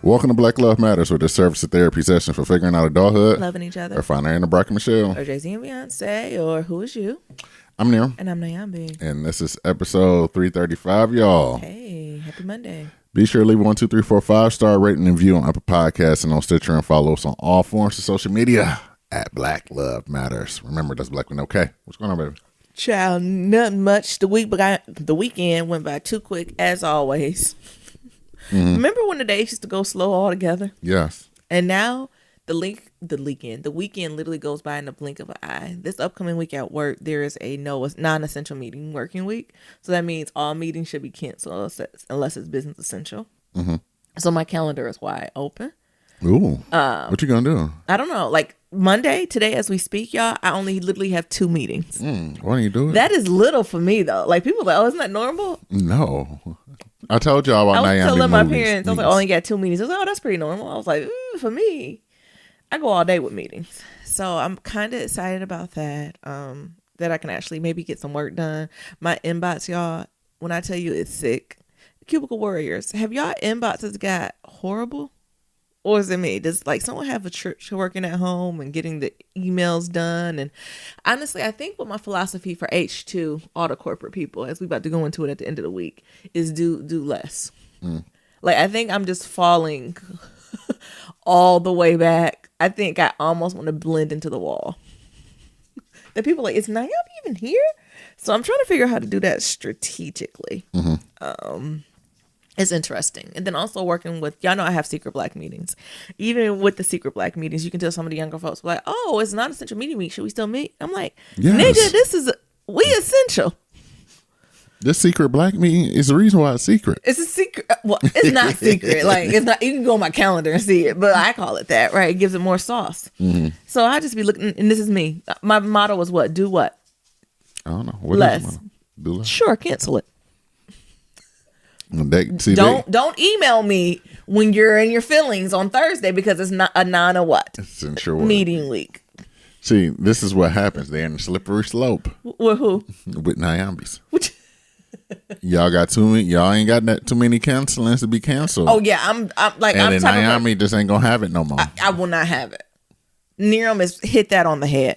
Welcome to Black Love Matters, with the service of therapy session for figuring out adulthood, loving each other, or finding Anna, Brock, and Michelle, or Jay-Z and Beyonce, or Who Is You? I'm Neil. And I'm Nyambi. And this is episode 335, y'all. Hey, happy Monday. Be sure to leave 1, 2, 3, 4, 5-star rating and review on Apple Podcasts and on Stitcher, and follow us on all forms of social media at Black Love Matters. Remember, that's Black with no K. What's going on, baby? Child, nothing much. The weekend went by too quick, as always. Mm-hmm. Remember when the days used to go slow altogether? Yes. And now the weekend literally goes by in the blink of an eye. This upcoming week at work, there is a non-essential meeting working week. So that means all meetings should be canceled unless it's business essential. Mm-hmm. So my calendar is wide open. Ooh. What you gonna do? I don't know. Like Monday, today as we speak, y'all, I only literally have 2 meetings. Why don't you do it? That is little for me, though. Like, people are like, oh, isn't that normal? No. I told y'all about I was telling my movies. parents, I was like, I only got 2 meetings. I was like, oh, that's pretty normal. I was like, for me, I go all day with meetings. So I'm kind of excited about that, that I can actually maybe get some work done. My inbox, y'all, when I tell you it's sick, Cubicle Warriors, have y'all inboxes got horrible? Or is it me? Does like someone have a church working at home and getting the emails done? And honestly, I think what my philosophy for H2, all the corporate people, as we about to go into it at the end of the week, is do less. Like, I think I'm just falling all the way back. I think I almost want to blend into the wall. The people are like, is Naomi even here? So I'm trying to figure out how to do that strategically. It's interesting. And then also working with, y'all know I have secret black meetings. Even with the secret black meetings, you can tell some of the younger folks like, oh, it's not essential meeting week. Should we still meet? I'm like, nigga, we essential. This secret black meeting is the reason why it's secret. It's a secret. Well, it's not secret. Like, it's not, you can go on my calendar and see it, but I call it that, right? It gives it more sauce. So I just be looking, and this is me. My motto was what? Do what? I don't know. What less. Do less. Sure, cancel it. Don't email me when you're in your feelings on Thursday because it's not a non or what essential meeting week. See, this is what happens. They're in the slippery slope. With who? With Nyambis. Y'all got y'all ain't got too many cancelings to be canceled. Oh yeah, I'm like, and then Nyambi just ain't gonna have it no more. I will not have it. Nerum has hit that on the head.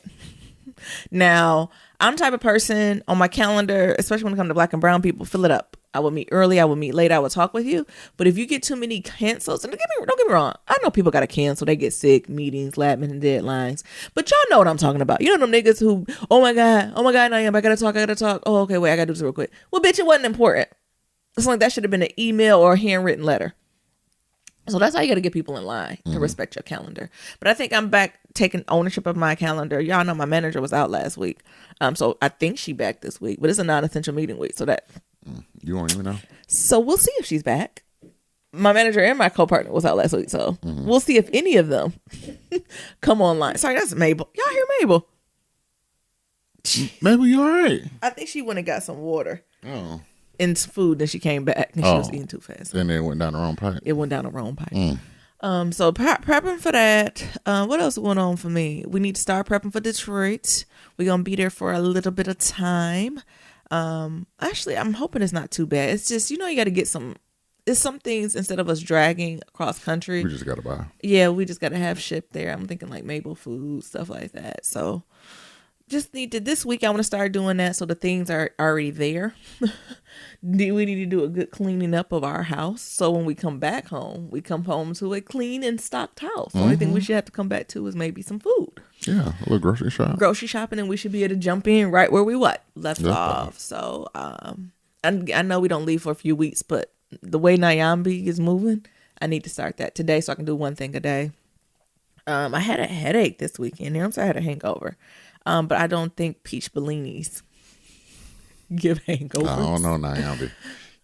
Now, I'm the type of person on my calendar, especially when it comes to black and brown people, fill it up. I will meet early. I will meet late. I will talk with you. But if you get too many cancels, and don't get me wrong, I know people got to cancel. They get sick, meetings, last minute deadlines. But y'all know what I'm talking about. You know them niggas who, oh my God, Naomi, I gotta talk. Oh, okay, wait, I gotta do this real quick. Well, bitch, it wasn't important. It's like that should have been an email or a handwritten letter. So that's how you got to get people in line to respect your calendar. But I think I'm back taking ownership of my calendar. Y'all know my manager was out last week. So I think she back this week, but it's a non-essential meeting week. So that you won't even know. So we'll see if she's back. My manager and my co-partner was out last week. So we'll see if any of them come online. Sorry, that's Mabel. Y'all hear Mabel? Mabel, you all right? I think she went and got some water. Oh. And food, and she came back and she was eating too fast. Then it went down the wrong pipe. It went down the wrong pipe. So prepping for that. What else went on for me? We need to start prepping for Detroit. We're gonna be there for a little bit of time. Actually, I'm hoping it's not too bad. It's just, you got to get some. It's some things, instead of us dragging across country, we just gotta buy. Yeah, we just gotta have shipped there. I'm thinking like Mabel food, stuff like that. So just this week I want to start doing that, so the things are already there. We need to do a good cleaning up of our house, so when we come back home, we come home to a clean and stocked house. The only thing we should have to come back to is maybe some food. Yeah, a little grocery shopping, and we should be able to jump in right where we left off. So I know we don't leave for a few weeks, but the way Nyambi is moving, I need to start that today so I can do one thing a day. I had a headache this weekend. I had a hangover. But I don't think peach bellinis give hangovers. I don't know, Nyambi.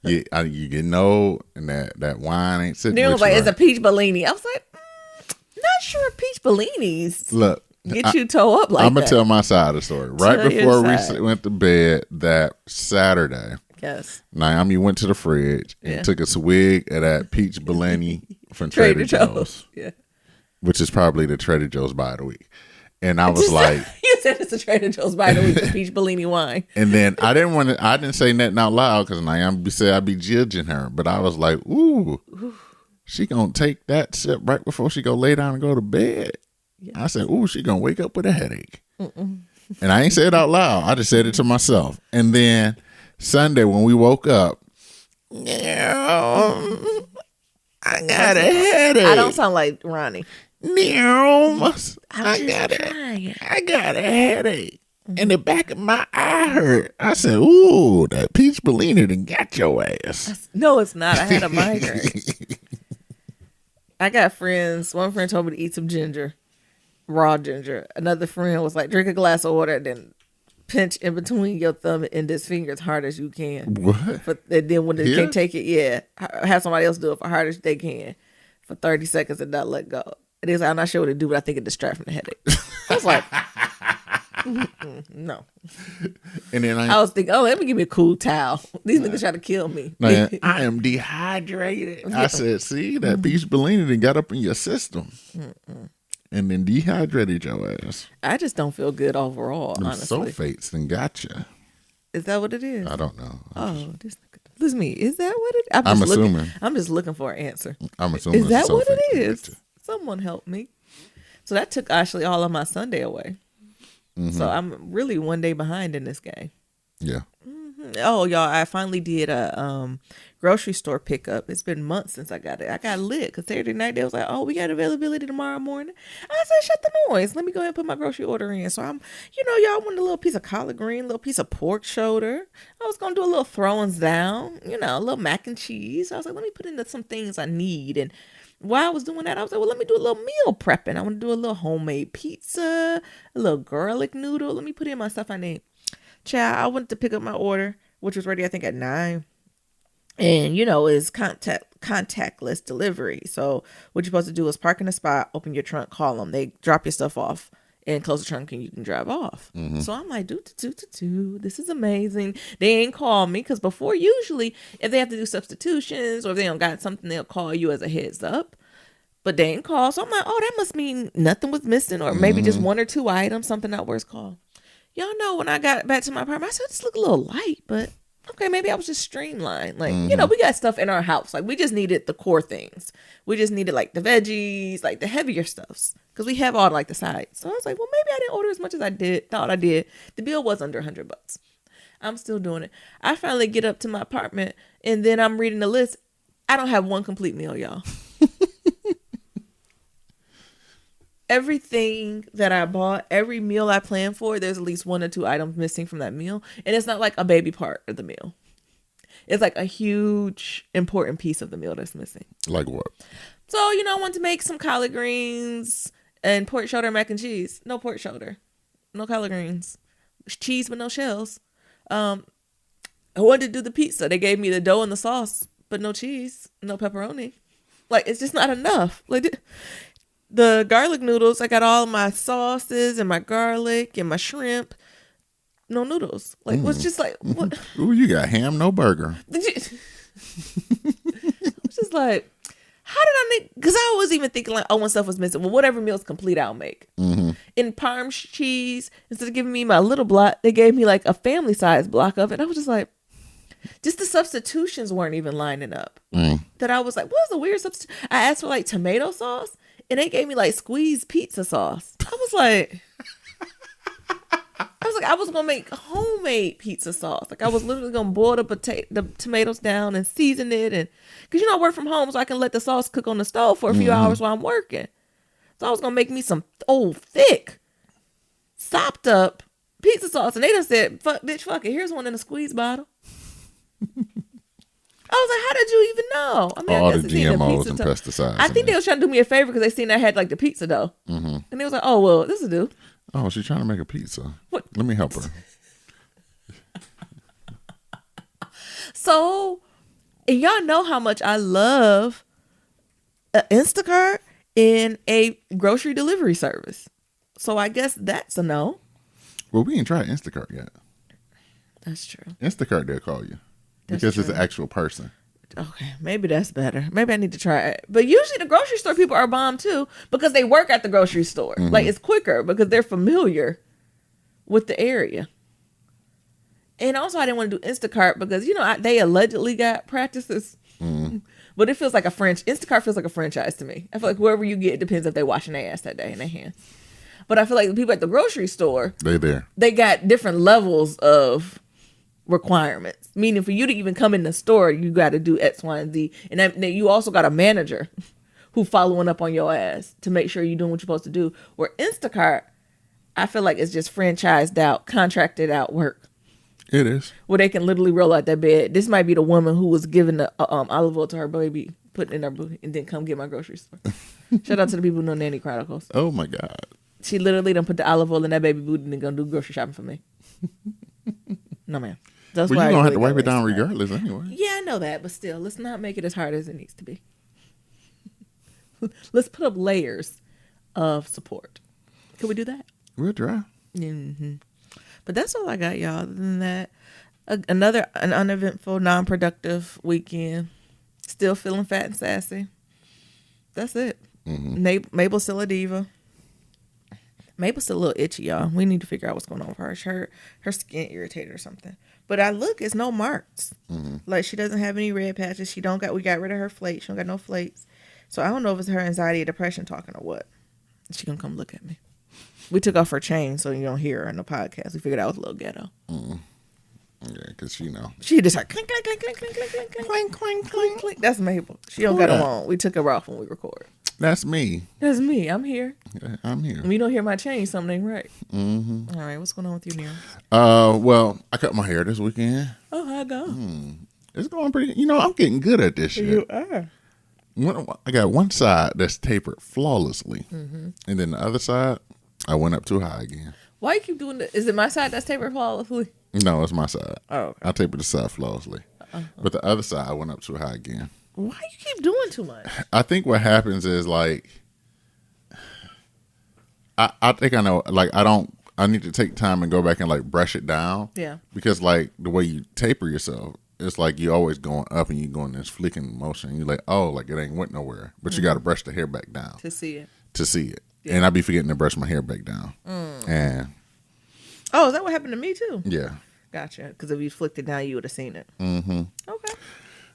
You getting old, and that wine ain't sitting with you. Was like, it's a peach bellini. I was like, not sure peach bellinis look get you toe up like that. I'm gonna tell my side of the story. Right before we went to bed that Saturday, yes, Naomi went to the fridge and took a swig of that peach bellini from Trader Joe's. Yeah, which is probably the Trader Joe's buy of the week. And I was like, you said it's a Trader Joe's by the week, the peach Bellini wine. and then I didn't say nothing out loud because Naomi said I'd be judging her. But I was like, ooh, she going to take that sip right before she go lay down and go to bed. Yeah. I said, ooh, she going to wake up with a headache. And I ain't say it out loud. I just said it to myself. And then Sunday when we woke up, I got a headache. I don't sound like Ronnie. I got a headache. And the back of my eye hurt. I said, ooh, that peach Bellini done got your ass. No, it's not. I had a migraine. I got friends. One friend told me to eat some ginger, raw ginger. Another friend was like, drink a glass of water, then pinch in between your thumb and index finger as hard as you can. What? And then when they can't take it, have somebody else do it for hard as they can for 30 seconds and not let go. And they was like, I'm not sure what to do, but I think it distracts from the headache. I was like, no. And then I was thinking, let me give me a cool towel. These niggas trying to kill me. Man, I am dehydrated. I said, see, that peach Bellini done got up in your system. And then dehydrated your ass. I just don't feel good overall, Them honestly. sulfates then got you. Is that what it is? I don't know. Listen, me. Is that what it is? I'm assuming. I'm just looking for an answer. I'm assuming. Is that what it is? Someone help me. So that took actually all of my Sunday away. So I'm really one day behind in this game. Yeah. Oh, y'all, I finally did a grocery store pickup. It's been months since I got it. I got lit because Saturday night they was like, oh, we got availability tomorrow morning. I said, shut the noise. Let me go ahead and put my grocery order in. So I'm, y'all want a little piece of collard green, a little piece of pork shoulder. I was going to do a little throwings down, a little mac and cheese. I was like, let me put in some things I need. And while I was doing that, I was like, well, let me do a little meal prepping. I want to do a little homemade pizza, a little garlic noodle. Let me put in my stuff I need. Child, I went to pick up my order, which was ready, I think, at 9. And, it's contactless delivery. So what you're supposed to do is park in a spot, open your trunk, call them. They drop your stuff off and close the trunk and you can drive off. So I'm like, this is amazing. They ain't call me because before, usually, if they have to do substitutions or if they don't got something, they'll call you as a heads up. But they ain't call. So I'm like, oh, that must mean nothing was missing or maybe just 1 or 2 items, something not worth call. Y'all know when I got back to my apartment, I said, this look a little light, but okay, maybe I was just streamlined. Like, we got stuff in our house. Like, we just needed the core things. We just needed, like, the veggies, like, the heavier stuffs. Because we have all, like, the sides. So I was like, well, maybe I didn't order as much as I thought I did. The bill was under $100. I'm still doing it. I finally get up to my apartment, and then I'm reading the list. I don't have one complete meal, y'all. Everything that I bought, every meal I planned for, there's at least 1 or 2 items missing from that meal. And it's not like a baby part of the meal. It's like a huge, important piece of the meal that's missing. Like what? So, I wanted to make some collard greens and pork shoulder mac and cheese. No pork shoulder. No collard greens. Cheese but no shells. I wanted to do the pizza. They gave me the dough and the sauce, but no cheese, no pepperoni. Like, it's just not enough. Like, the garlic noodles, I got all my sauces and my garlic and my shrimp. No noodles. Like, what's just like, what? Ooh, you got ham, no burger. It's just like, how did I make? Because I was even thinking like, when stuff was missing. Well, whatever meal's complete, I'll make. In Parm cheese, instead of giving me my little block, they gave me like a family size block of it. I was just like, just the substitutions weren't even lining up. That I was like, what's the weird substitute? I asked for like tomato sauce. And they gave me like squeezed pizza sauce. I was like, I was gonna make homemade pizza sauce. Like I was literally gonna boil the tomatoes down and season it, and because I work from home, so I can let the sauce cook on the stove for a few hours while I'm working. So I was gonna make me some thick, sopped up pizza sauce, and they just said, "Fuck, bitch, fuck it. Here's one in a squeeze bottle." I was like, how did you even know? I mean, all I guess the GMOs and pesticides. I think they was trying to do me a favor because they seen I had like the pizza dough. And they was like, oh, well, this will do. Oh, she's trying to make a pizza. What? Let me help her. So, and y'all know how much I love Instacart in a grocery delivery service. So I guess that's a no. Well, we ain't tried Instacart yet. That's true. Instacart, they'll call you. Because it's an actual person. Okay, maybe that's better. Maybe I need to try it. But usually the grocery store people are bomb too because they work at the grocery store. Mm-hmm. Like it's quicker because they're familiar with the area. And also I didn't want to do Instacart because, they allegedly got practices. Mm-hmm. But it feels like Instacart feels like a franchise to me. I feel like whoever you get, it depends if they washing their ass that day in their hands. But I feel like the people at the grocery store, they got different levels of requirements. Meaning for you to even come in the store, you got to do X, Y, and Z. And then you also got a manager who following up on your ass to make sure you're doing what you're supposed to do. Where Instacart, I feel like it's just franchised out, contracted out work. It is. Where they can literally roll out that bed. This might be the woman who was giving the olive oil to her baby, putting it in her booty, and then come get my grocery store. Shout out to the people who know Nanny Chronicles. Oh my God. She literally done put the olive oil in that baby booty and then gonna do grocery shopping for me. No, ma'am. That's well, why you're going to have to really wipe it down regardless anyway. Yeah, I know that, but still, let's not make it as hard as it needs to be. Let's put up layers of support. Can we do that? We'll try. Mm-hmm. But that's all I got, y'all. Other than that, an uneventful, non-productive weekend. Still feeling fat and sassy. That's it. Mm-hmm. Mabel's still a diva. Mabel's still a little itchy, y'all. We need to figure out what's going on with her. Her skin irritated or something. But it's no marks. Mm-hmm. Like she doesn't have any red patches. We got rid of her flakes. She don't got no flakes. So I don't know if it's her anxiety or depression talking or what. She gonna come look at me. We took off her chain so you don't hear her in the podcast. We figured out it was a little ghetto. Mm. Yeah, because she just like clink, clink, clink, clink, clink, clink, clink, clink, clink, clink, clink. That's Mabel. She don't got them on. We took her off when we record. That's me. That's me. I'm here. Yeah, I'm here. When you don't hear my chain, something ain't right. Mm-hmm. All right, what's going on with you, Nero? Well, I cut my hair this weekend. Oh, how'd it go? It's going pretty. I'm getting good at this shit. You are. I got one side that's tapered flawlessly, and then the other side, I went up too high again. Why you keep doing that? Is it my side that's tapered flawlessly? No, it's my side. Oh, okay. I tapered the side flawlessly, but the other side I went up too high again. Why you keep doing too much? I think what happens is like, I think I know. Like I need to take time and go back and like brush it down. Yeah. Because like the way you taper yourself, it's like you're always going up and you're going this flicking motion. You're like, oh, like it ain't went nowhere. But you got to brush the hair back down. To see it. Yeah. And I be forgetting to brush my hair back down. And oh, is that what happened to me too? Yeah. Gotcha. Because if you flicked it down, you would have seen it. Mm-hmm. Okay.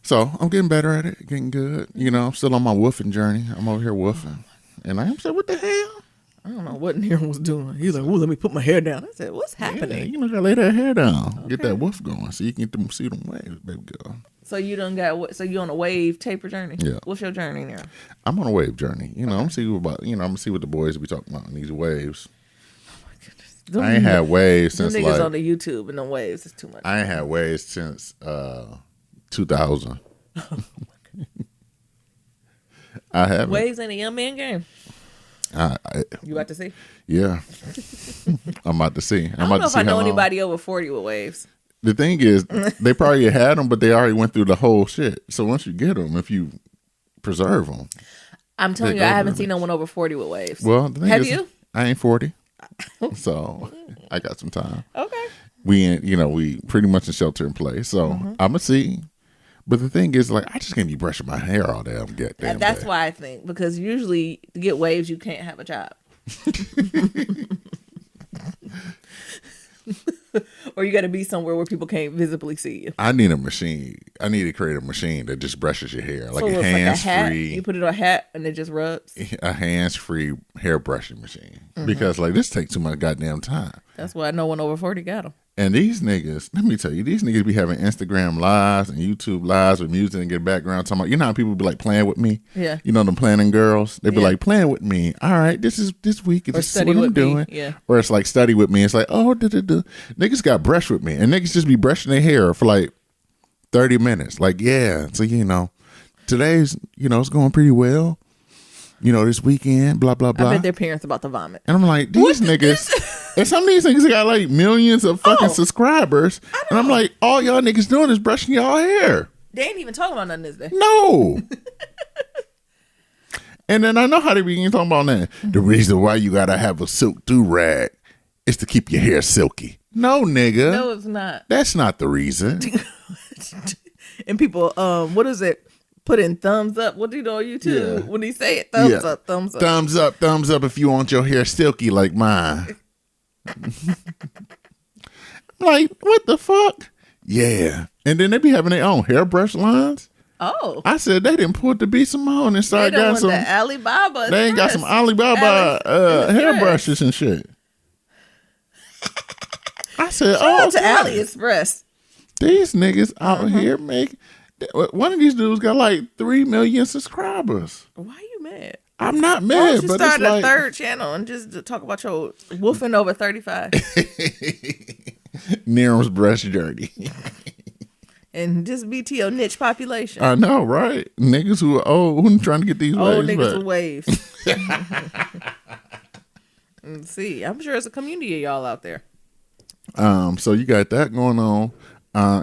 So I'm getting better at it, getting good. I'm still on my woofing journey. I'm over here woofing. And I'm saying, what the hell? I don't know what Nero was doing. He's like, let me put my hair down. I said, what's happening? Yeah, gotta lay that hair down. Okay. Get that woof going so you can see them waves, baby girl. So you you on a wave taper journey? Yeah. What's your journey now? I'm on a wave journey. I'm gonna see I'm gonna see what the boys be talking about in these waves. Oh my goodness. I ain't had waves since them niggas on the YouTube and the waves. It's too much. I ain't had waves since 2000. Oh my God. I haven't. Waves ain't a young man game. You about to see? Yeah. I'm about to see. I don't know if I know anybody over 40 with waves. The thing is, they probably had them, but they already went through the whole shit. So once you get them, if you preserve them. I'm telling you, I haven't seen no one over 40 with waves. Well, the thing have is, you? I ain't 40. So I got some time. Okay. We pretty much in shelter in place. So I'm going to see. But the thing is, like, I just can't be brushing my hair all damn That's why I think. Because usually to get waves, you can't have a job. Or you got to be somewhere where people can't visibly see you. I need a machine. I need to create a machine that just brushes your hair. Like a hands-free. You put it on a hat and it just rubs? A hands-free hair brushing machine. Because, like, this takes too much goddamn time. That's why no one over 40 got them. And these niggas, let me tell you, these niggas be having Instagram lives and YouTube lives with music and get background talking about, how people be like playing with me? Yeah. Them planning girls? They be like, playing with me. All right, this week. This is what I'm doing. Yeah. Or it's like study with me. It's like, oh, niggas got brush with me. And niggas just be brushing their hair for like 30 minutes. Like, yeah. So, today's, it's going pretty well. This weekend, blah, blah, blah. I bet their parents about to vomit. And I'm like, these niggas, and some of these niggas got like millions of fucking subscribers. And I'm like, all y'all niggas doing is brushing y'all hair. They ain't even talking about nothing, is they? No. And then I know how they begin talking about that. The reason why you gotta have a silk do-rag is to keep your hair silky. No, nigga. No, it's not. That's not the reason. And people, what is it? Put in thumbs up. What do you know on YouTube when he say it? Thumbs up, thumbs up. Thumbs up if you want your hair silky like mine. Like, what the fuck? Yeah. And then they be having their own hairbrush lines. Oh. I said they didn't put the B Simone and start got some. The Alibaba. They ain't got some Alibaba hairbrushes and shit. I said, Shout out to AliExpress. These niggas out here make. One of these dudes got like 3 million subscribers. Why are you mad? I'm not mad, Why don't you but start it's like a third channel and just talk about your woofing over 35 Nearum's breast journey. and just be to your niche population. I know, right? Niggas who are old, who trying to get these old waves niggas back. with waves. See, I'm sure it's a community of y'all out there. So you got that going on.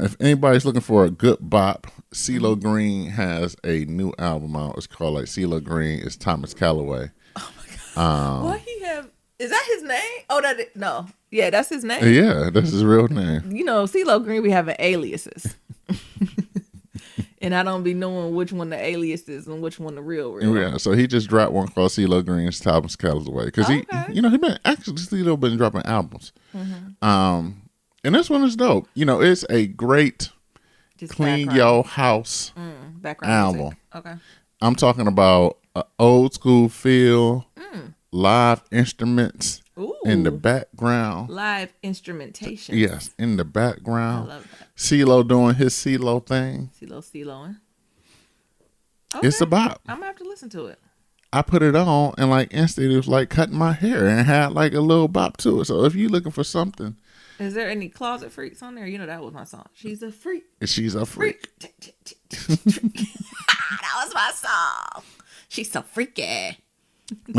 If anybody's looking for a good bop, CeeLo Green has a new album out. It's called like CeeLo Green. It's Thomas Callaway. Oh my god! Why he have? Is that his name? Oh, no. Yeah, that's his name. Yeah, that's his real name. You know, CeeLo Green be having aliases, and I don't be knowing which one the alias is and which one the real. Yeah, so he just dropped one called CeeLo Green's Thomas Callaway because he been actually CeeLo been dropping albums. Mm-hmm. And this one is dope. You know, it's a great just clean your house album. Music. Okay. I'm talking about an old school feel, live instruments in the background. Live instrumentation. Yes, in the background. I love that. CeeLo doing his CeeLo thing. CeeLoing. Okay. It's a bop. I'm going to have to listen to it. I put it on and like instantly it was like cutting my hair and had like a little bop to it. So if you're looking for something. Is there any Closet Freaks on there? You know that was my song. She's a freak. She's a freak. That was my song. She's so freaky.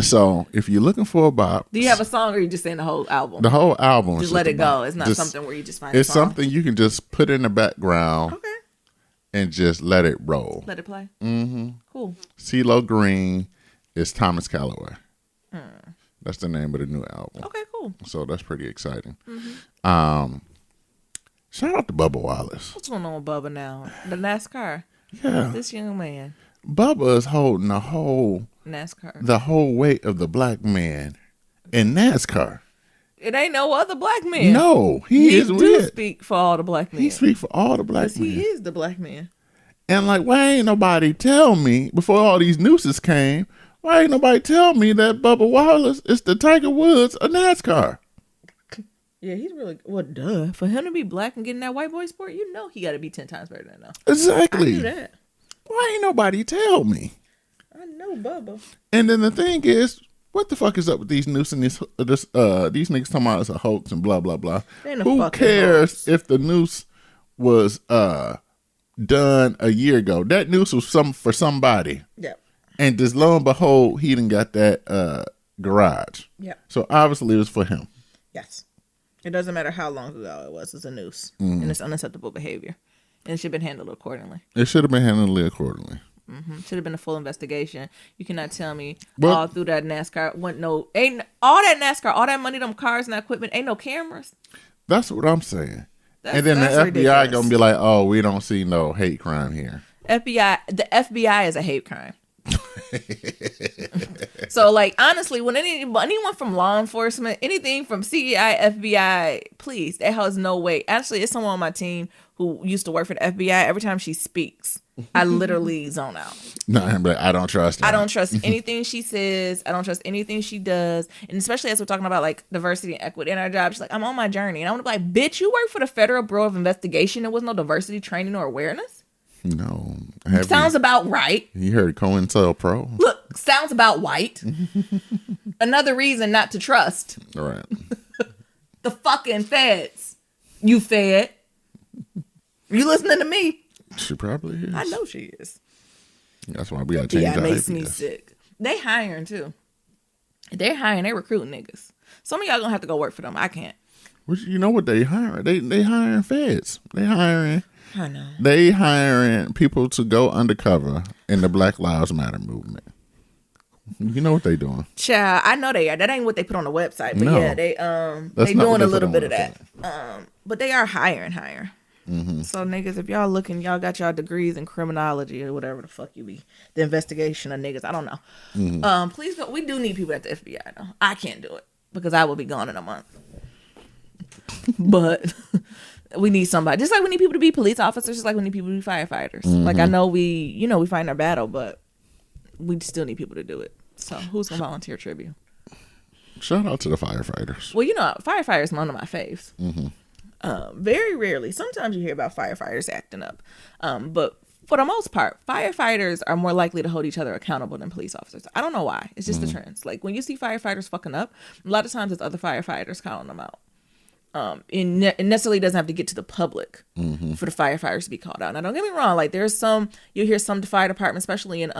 So if you're looking for a bop. Do you have a song or are you just saying the whole album? The whole album. Just let it go. It's not something where you just find it's something you can just put in the background. Okay. And just let it roll. Let it play. Mm-hmm. Cool. CeeLo Green is Thomas Callaway. That's the name of the new album. Okay, cool. So that's pretty exciting. Mm-hmm. Shout out to Bubba Wallace. What's going on with Bubba now? The NASCAR. Yeah. This young man. Bubba is holding the whole weight of the black man in NASCAR. It ain't no other black man. No, he is weird. Speak for all the black men. He speak for all the black men. He is the black man. And like, why ain't nobody tell me before all these nooses came? Why ain't nobody tell me that Bubba Wallace is the Tiger Woods of NASCAR? Yeah, he's really duh. For him to be black and getting that white boy sport, you know he got to be 10 times better than that. Exactly. I knew that. Why ain't nobody tell me? I know Bubba. And then the thing is, what the fuck is up with these news and these niggas talking about it's a hoax and blah blah blah. Who cares if the noose was done a year ago? That noose was for somebody. Yep. And just lo and behold, he done got that garage. Yep. So obviously it was for him. Yes. It doesn't matter how long ago it was. It's a noose. And it's unacceptable behavior. And it should have been handled accordingly. It should have been handled accordingly. Mm-hmm. Should have been a full investigation. You cannot tell me all through that NASCAR ain't all that NASCAR, all that money, them cars and that equipment, ain't no cameras. That's what I'm saying. And then the FBI ridiculous. Gonna be like, oh, we don't see no hate crime here. The FBI is a hate crime. So like honestly, when anyone from law enforcement, anything from CEI, FBI, please, that has no weight. Actually, it's someone on my team who used to work for the FBI. Every time she speaks, I literally zone out. No, but I don't trust her. I don't trust anything she says. I don't trust anything she does. And especially as we're talking about like diversity and equity in our job, she's like, I'm on my journey. And I want to be like, bitch, you work for the Federal Bureau of Investigation. There was no diversity training or awareness. No. Sounds about right. You heard COINTELPRO. Look, sounds about white. Another reason not to trust. All right. The fucking feds. You fed. You listening to me? She probably is. I know she is. That's why we gotta change that. Yeah, makes me sick. They hiring too. They're hiring. They recruiting niggas. Some of y'all gonna have to go work for them. I can't. You know what they hiring? They hiring feds. They hiring. I know. They hiring people to go undercover in the Black Lives Matter movement. You know what they doing? Child, I know they are. That ain't what they put on the website, but yeah, they doing a little bit of that. But they are hiring. So niggas, if y'all looking, y'all got y'all degrees in criminology or whatever the fuck you be, the investigation of niggas. I don't know. Please go. We do need people at the FBI though. I can't do it because I will be gone in a month. But we need somebody. Just like we need people to be police officers, just like we need people to be firefighters. Like I know we fight our battle, but we still need people to do it. So who's gonna volunteer tribute? Shout out to the firefighters. Well, firefighters are one of my faves. Very rarely. Sometimes you hear about firefighters acting up. But for the most part, firefighters are more likely to hold each other accountable than police officers. I don't know why. It's just the trends. Like when you see firefighters fucking up, a lot of times it's other firefighters calling them out. It necessarily doesn't have to get to the public for the firefighters to be called out. Now, don't get me wrong. Like there's you'll hear some fire departments, especially in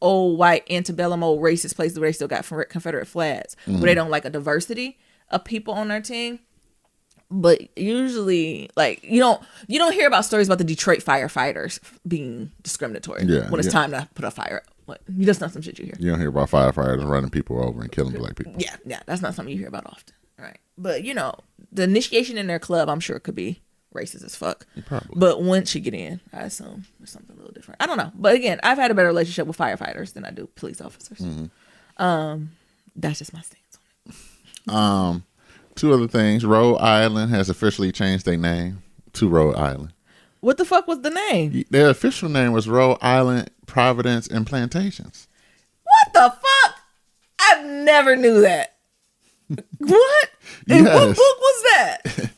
old white antebellum old racist places where they still got Confederate flags, where they don't like a diversity of people on their team. But usually, like you don't hear about stories about the Detroit firefighters being discriminatory when it's time to put a fire. That's not some shit you hear. You don't hear about firefighters running people over and killing black people. Yeah, that's not something you hear about often, right? But the initiation in their club, I'm sure, could be racist as fuck. Probably. But once you get in, I assume there's something a little different. I don't know. But again, I've had a better relationship with firefighters than I do police officers. That's just my stance on it. Two other things. Rhode Island has officially changed their name to Rhode Island. What the fuck was the name? Their official name was Rhode Island Providence and Plantations. What the fuck? I never knew that. What? Yes. And what book was that?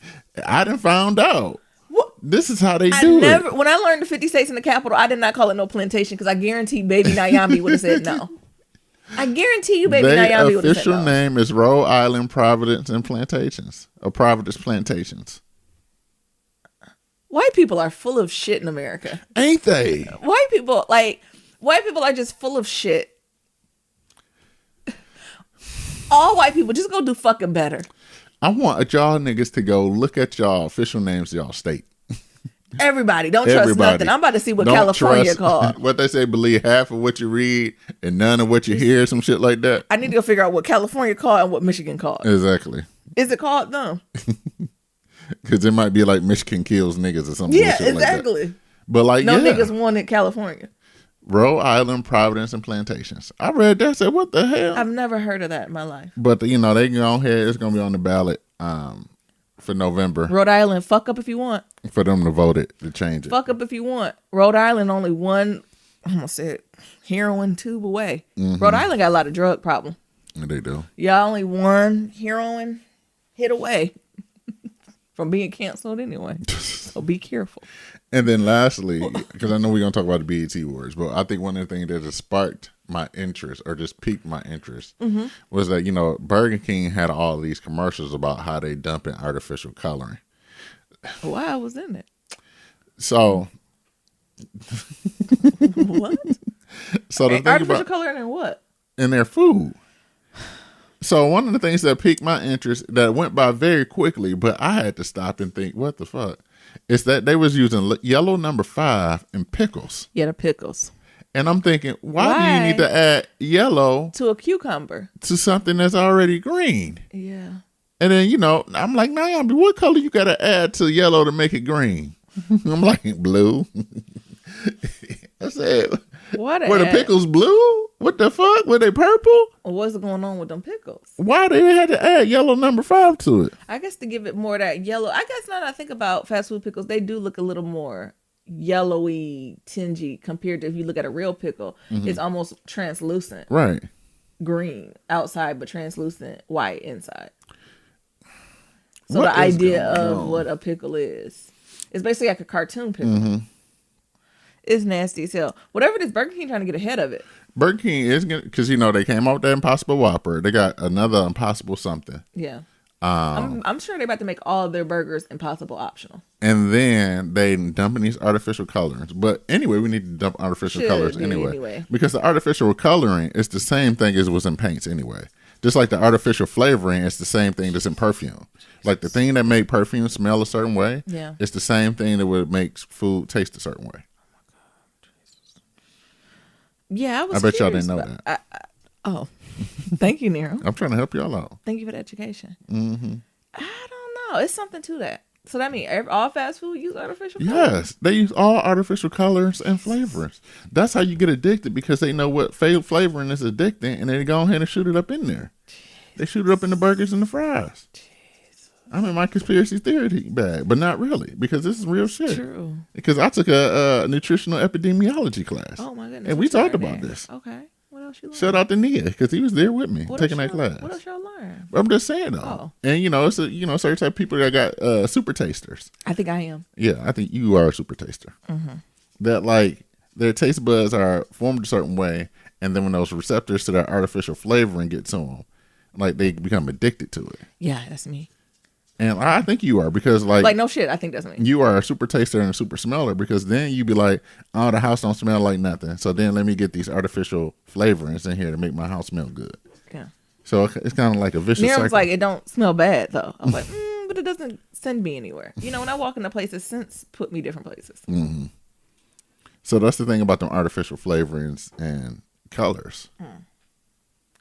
I done found out. What? This is how they do it. When I learned the 50 states in the capital, I did not call it no plantation because I guarantee baby Nyambi would have said no. I guarantee you baby Nyambi would have said no. Their official name is Rhode Island Providence and Plantations. Or Providence Plantations. White people are full of shit in America. Ain't they? White people are just full of shit. All white people, just go do fucking better. I want y'all niggas to go look at y'all official names of y'all state. Everybody, don't trust nothing. I'm about to see what California called. What they say, believe half of what you read and none of what you hear, some shit like that. I need to go figure out what California called and what Michigan called. Exactly. Is it called though? Because it might be like Michigan kills niggas or something. Yeah, exactly. Like but like, niggas wanted California. Rhode Island, Providence, and Plantations. I read that. Said, what the hell? I've never heard of that in my life. But they can go ahead. It's gonna be on the ballot for November. Rhode Island, fuck up if you want. For them to vote it to change it. Fuck up if you want. Rhode Island only one. I'm gonna say it, heroin tube away. Rhode Island got a lot of drug problem. They do. Y'all only one heroin hit away from being canceled anyway. So be careful. And then lastly, because I know we're going to talk about the BET Awards, but I think one of the things that has sparked my interest or just piqued my interest was that, Burger King had all these commercials about how they dumping artificial coloring. Why was in it? So. What? So the thing artificial coloring in what? In their food. So one of the things that piqued my interest that went by very quickly, but I had to stop and think, what the fuck? Is that they was using yellow number 5 in pickles. Yeah, the pickles. And I'm thinking, why do you need to add yellow to a cucumber? To something that's already green? Yeah. And then, I'm like, Nyambi, what color you got to add to yellow to make it green? I'm like, blue. I said, were the pickles blue? What the fuck? Were they purple? What's going on with them pickles? Why they had to add yellow number 5 to it? I guess to give it more of that yellow. I guess now that I think about fast food pickles, they do look a little more yellowy, tingy compared to if you look at a real pickle. It's almost translucent. Right. Green outside, but translucent white inside. So the idea of what a pickle is. It's basically like a cartoon pickle. It's nasty as hell. Whatever it is, Burger King trying to get ahead of it. Burger King is going to, because, they came out with the Impossible Whopper. They got another Impossible something. Yeah. I'm sure they're about to make all of their burgers Impossible optional. And then they dumping these artificial colorings. But anyway, we need to dump artificial colors anyway. Because the artificial coloring is the same thing as was in paints anyway. Just like the artificial flavoring is the same thing that's in perfume. Like the thing that make perfume smell a certain way, it's the same thing that would make food taste a certain way. Yeah, I bet y'all didn't know that. Thank you, Nero. I'm trying to help y'all out. Thank you for the education. I don't know. It's something to that. So that means all fast food use artificial colors? Yes, they use all artificial colors and flavors. That's how you get addicted, because they know what flavoring is addicting, and they go ahead and shoot it up in there. They shoot it up in the burgers and the fries. I'm in my conspiracy theory bag, but not really, because this is real shit. True. Because I took a nutritional epidemiology class. Oh my goodness. And we talked about this. Okay. What else you learned? Shout out to Nia, because he was there with me taking that class. What else y'all learn? I'm just saying though. Oh. And it's certain type of people that got super tasters. I think I am. Yeah, I think you are a super taster. Mm-hmm. That like their taste buds are formed a certain way, and then when those receptors to that artificial flavoring get to them, like they become addicted to it. Yeah, that's me. And I think you are, because like no shit, I think that's me. You are a super taster and a super smeller, because then you be like, oh, the house don't smell like nothing. So then let me get these artificial flavorings in here to make my house smell good. Yeah. So it's kind of like a vicious cycle. Miriam's like, it don't smell bad though. I'm like, but it doesn't send me anywhere. When I walk into places, scents put me different places. Mm-hmm. So that's the thing about them artificial flavorings and colors.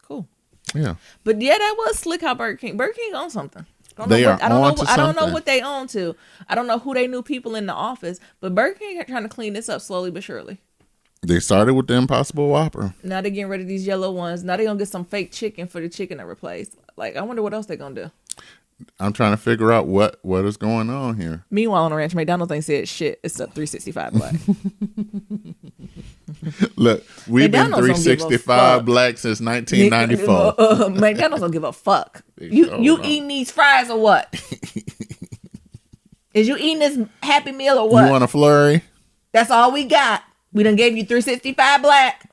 Cool. Yeah. But yeah, that was slick how Burger King on something. I don't know what they own to. I don't know who they knew people in the office, but Burger King are trying to clean this up slowly but surely. They started with the Impossible Whopper. Now they're getting rid of these yellow ones. Now they're going to get some fake chicken for the chicken to replace. Like, I wonder what else they're going to do. I'm trying to figure out what is going on here. Meanwhile, on the ranch, McDonald's ain't said shit except 365 black. Look, we've been 365 black since 1994. McDonald's don't give a fuck. You eating these fries or what? Is you eating this Happy Meal or what? You want a flurry? That's all we got. We done gave you 365 black.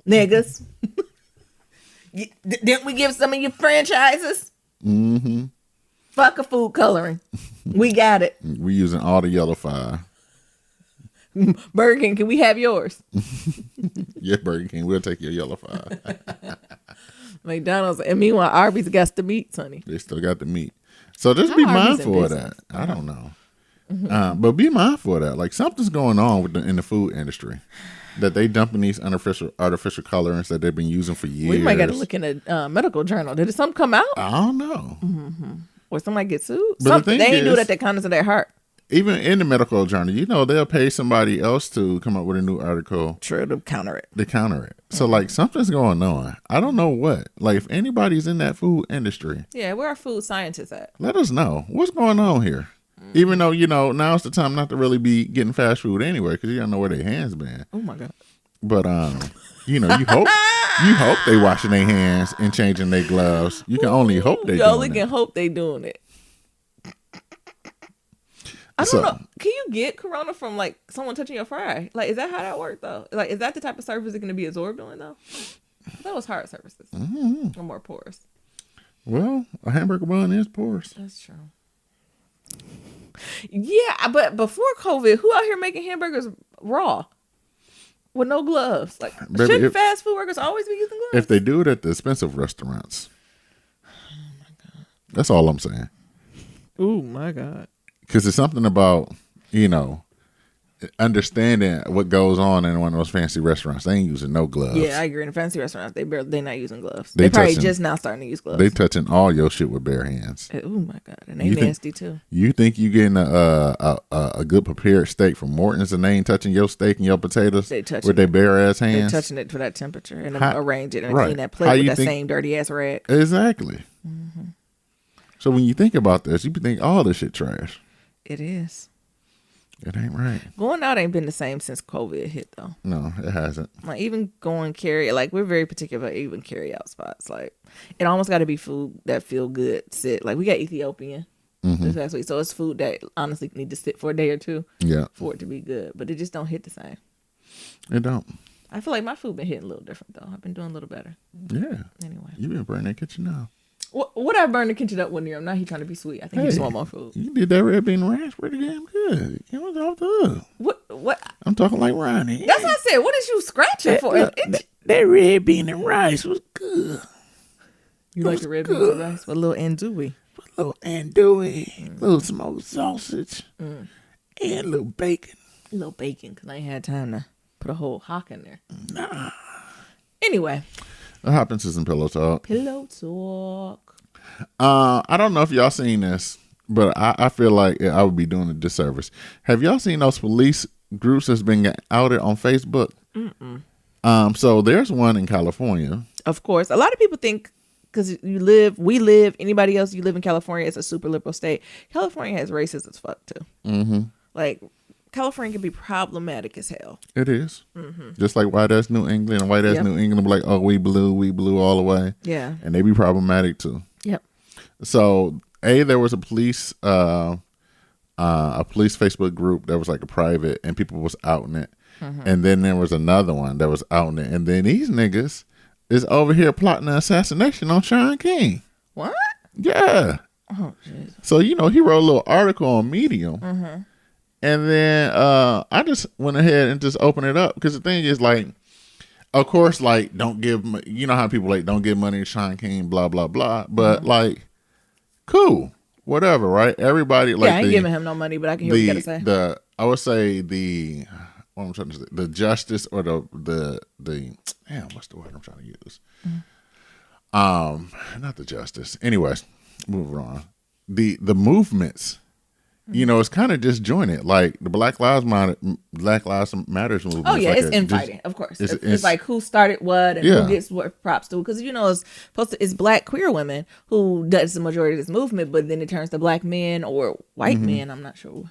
Niggas. Didn't we give some of your franchises? Mm-hmm. Fuck a food coloring. We got it. We using all the yellow fire. Burger King, can we have yours? Yeah, Burger King, we'll take your yellow fire. McDonald's, and meanwhile, Arby's got the meat, honey. They still got the meat. So just be mindful of that. I don't know. But be mindful of that. Like, something's going on in the food industry. That they dumping these artificial colorants that they've been using for years. We might got to look in a medical journal. Did something come out? I don't know. Mm-hmm. Or somebody get sued? But the they ain't do that at the kindness of their heart. Even in the medical journal, they'll pay somebody else to come up with a new article. True, to counter it. So, like, something's going on. I don't know what. Like, if anybody's in that food industry. Yeah, where are food scientists at? Let us know. What's going on here? Even though, now's the time not to really be getting fast food anyway, because you don't know where their hands been. Oh, my God. But, you hope they washing their hands and changing their gloves. You can only hope they doing it. You only can hope they doing it. I don't know. Can you get corona from like someone touching your fry? Like, is that how that works though? Like, is that the type of surface it's going to be absorbed on though? That was hard surfaces. Mm-hmm. Or more porous. Well, a hamburger bun is porous. That's true. Yeah, but before COVID, who out here making hamburgers raw with no gloves? Like, shouldn't fast food workers always be using gloves? If they do it at the expensive restaurants. Oh my God. That's all I'm saying. Oh my God. Because it's something about, understanding what goes on in one of those fancy restaurants. They ain't using no gloves. Yeah, I agree. In fancy restaurants, they're not using gloves. They probably just now starting to use gloves. They touching all your shit with bare hands. Oh my God, and they nasty too. You think you getting a good prepared steak from Morton's and they ain't touching your steak and your potatoes with their bare ass hands? They're touching it to that temperature and arrange it and clean that plate with that same dirty ass rag. Exactly. Mm-hmm. So when you think about this, you think all this shit trash. It is. It ain't right. Going out ain't been the same since COVID hit though. No, it hasn't. Like, even going carry, like, we're very particular about even carry out spots. Like, it almost got to be food that feel good sit. Like, we got Ethiopian this past week, so it's food that honestly need to sit for a day or two. Yeah, for it to be good, but it just don't hit the same. It don't. I feel like my food been hitting a little different though. I've been doing a little better. Yeah. Anyway, you been burning that kitchen now. What I burned the kitchen up one year. Now he trying to be sweet. I think he just want more food. You did that red bean ranch pretty damn good. It was off the hook. What? I'm talking like Ronnie. That's what I said. What is you scratching for? That red bean and rice was good. You like the red bean and rice with a little andouille? A little andouille, little smoked sausage, and a little bacon. A little bacon, because I ain't had time to put a whole hock in there. Nah. Anyway. What happens to some pillow talk? Pillow talk. I don't know if y'all seen this, But I feel like I would be doing a disservice. Have y'all seen those police groups that's been outed on Facebook? Mm-mm. So there's one in California. Of course, a lot of people think because we live, anybody else, you live in California, it's a super liberal state. California has racist as fuck too. Mm-hmm. Like California can be problematic as hell. It is. Mm-hmm. Just like white ass New England, and white ass New England be like, oh, we blue all the way. Yeah. And they be problematic too. Yep. So there was a police Facebook group that was like a private, and people was outing it. Mm-hmm. And then there was another one that was outing it. And then these niggas is over here plotting an assassination on Sean King. What? Yeah. Oh, Jesus. So, he wrote a little article on Medium. Mm-hmm. And then I just went ahead and just opened it up. Because the thing is, like, of course, like, don't give, how people, like, don't give money to Sean King, blah, blah, blah. But, like, cool. Whatever, right? Everybody, like, I ain't giving him no money, but I can hear what you got to say. I would say what I'm trying to say, the justice or the damn, what's the word I'm trying to use? Mm-hmm. Not the justice. Anyways, move on. The movements, it's kind of disjointed. Like the Black Lives Matters movement. Oh yeah, it's infighting, of course. It's like who started what and who gets what props to. Because it's Black queer women who does the majority of this movement, but then it turns to Black men or white men. I'm not sure.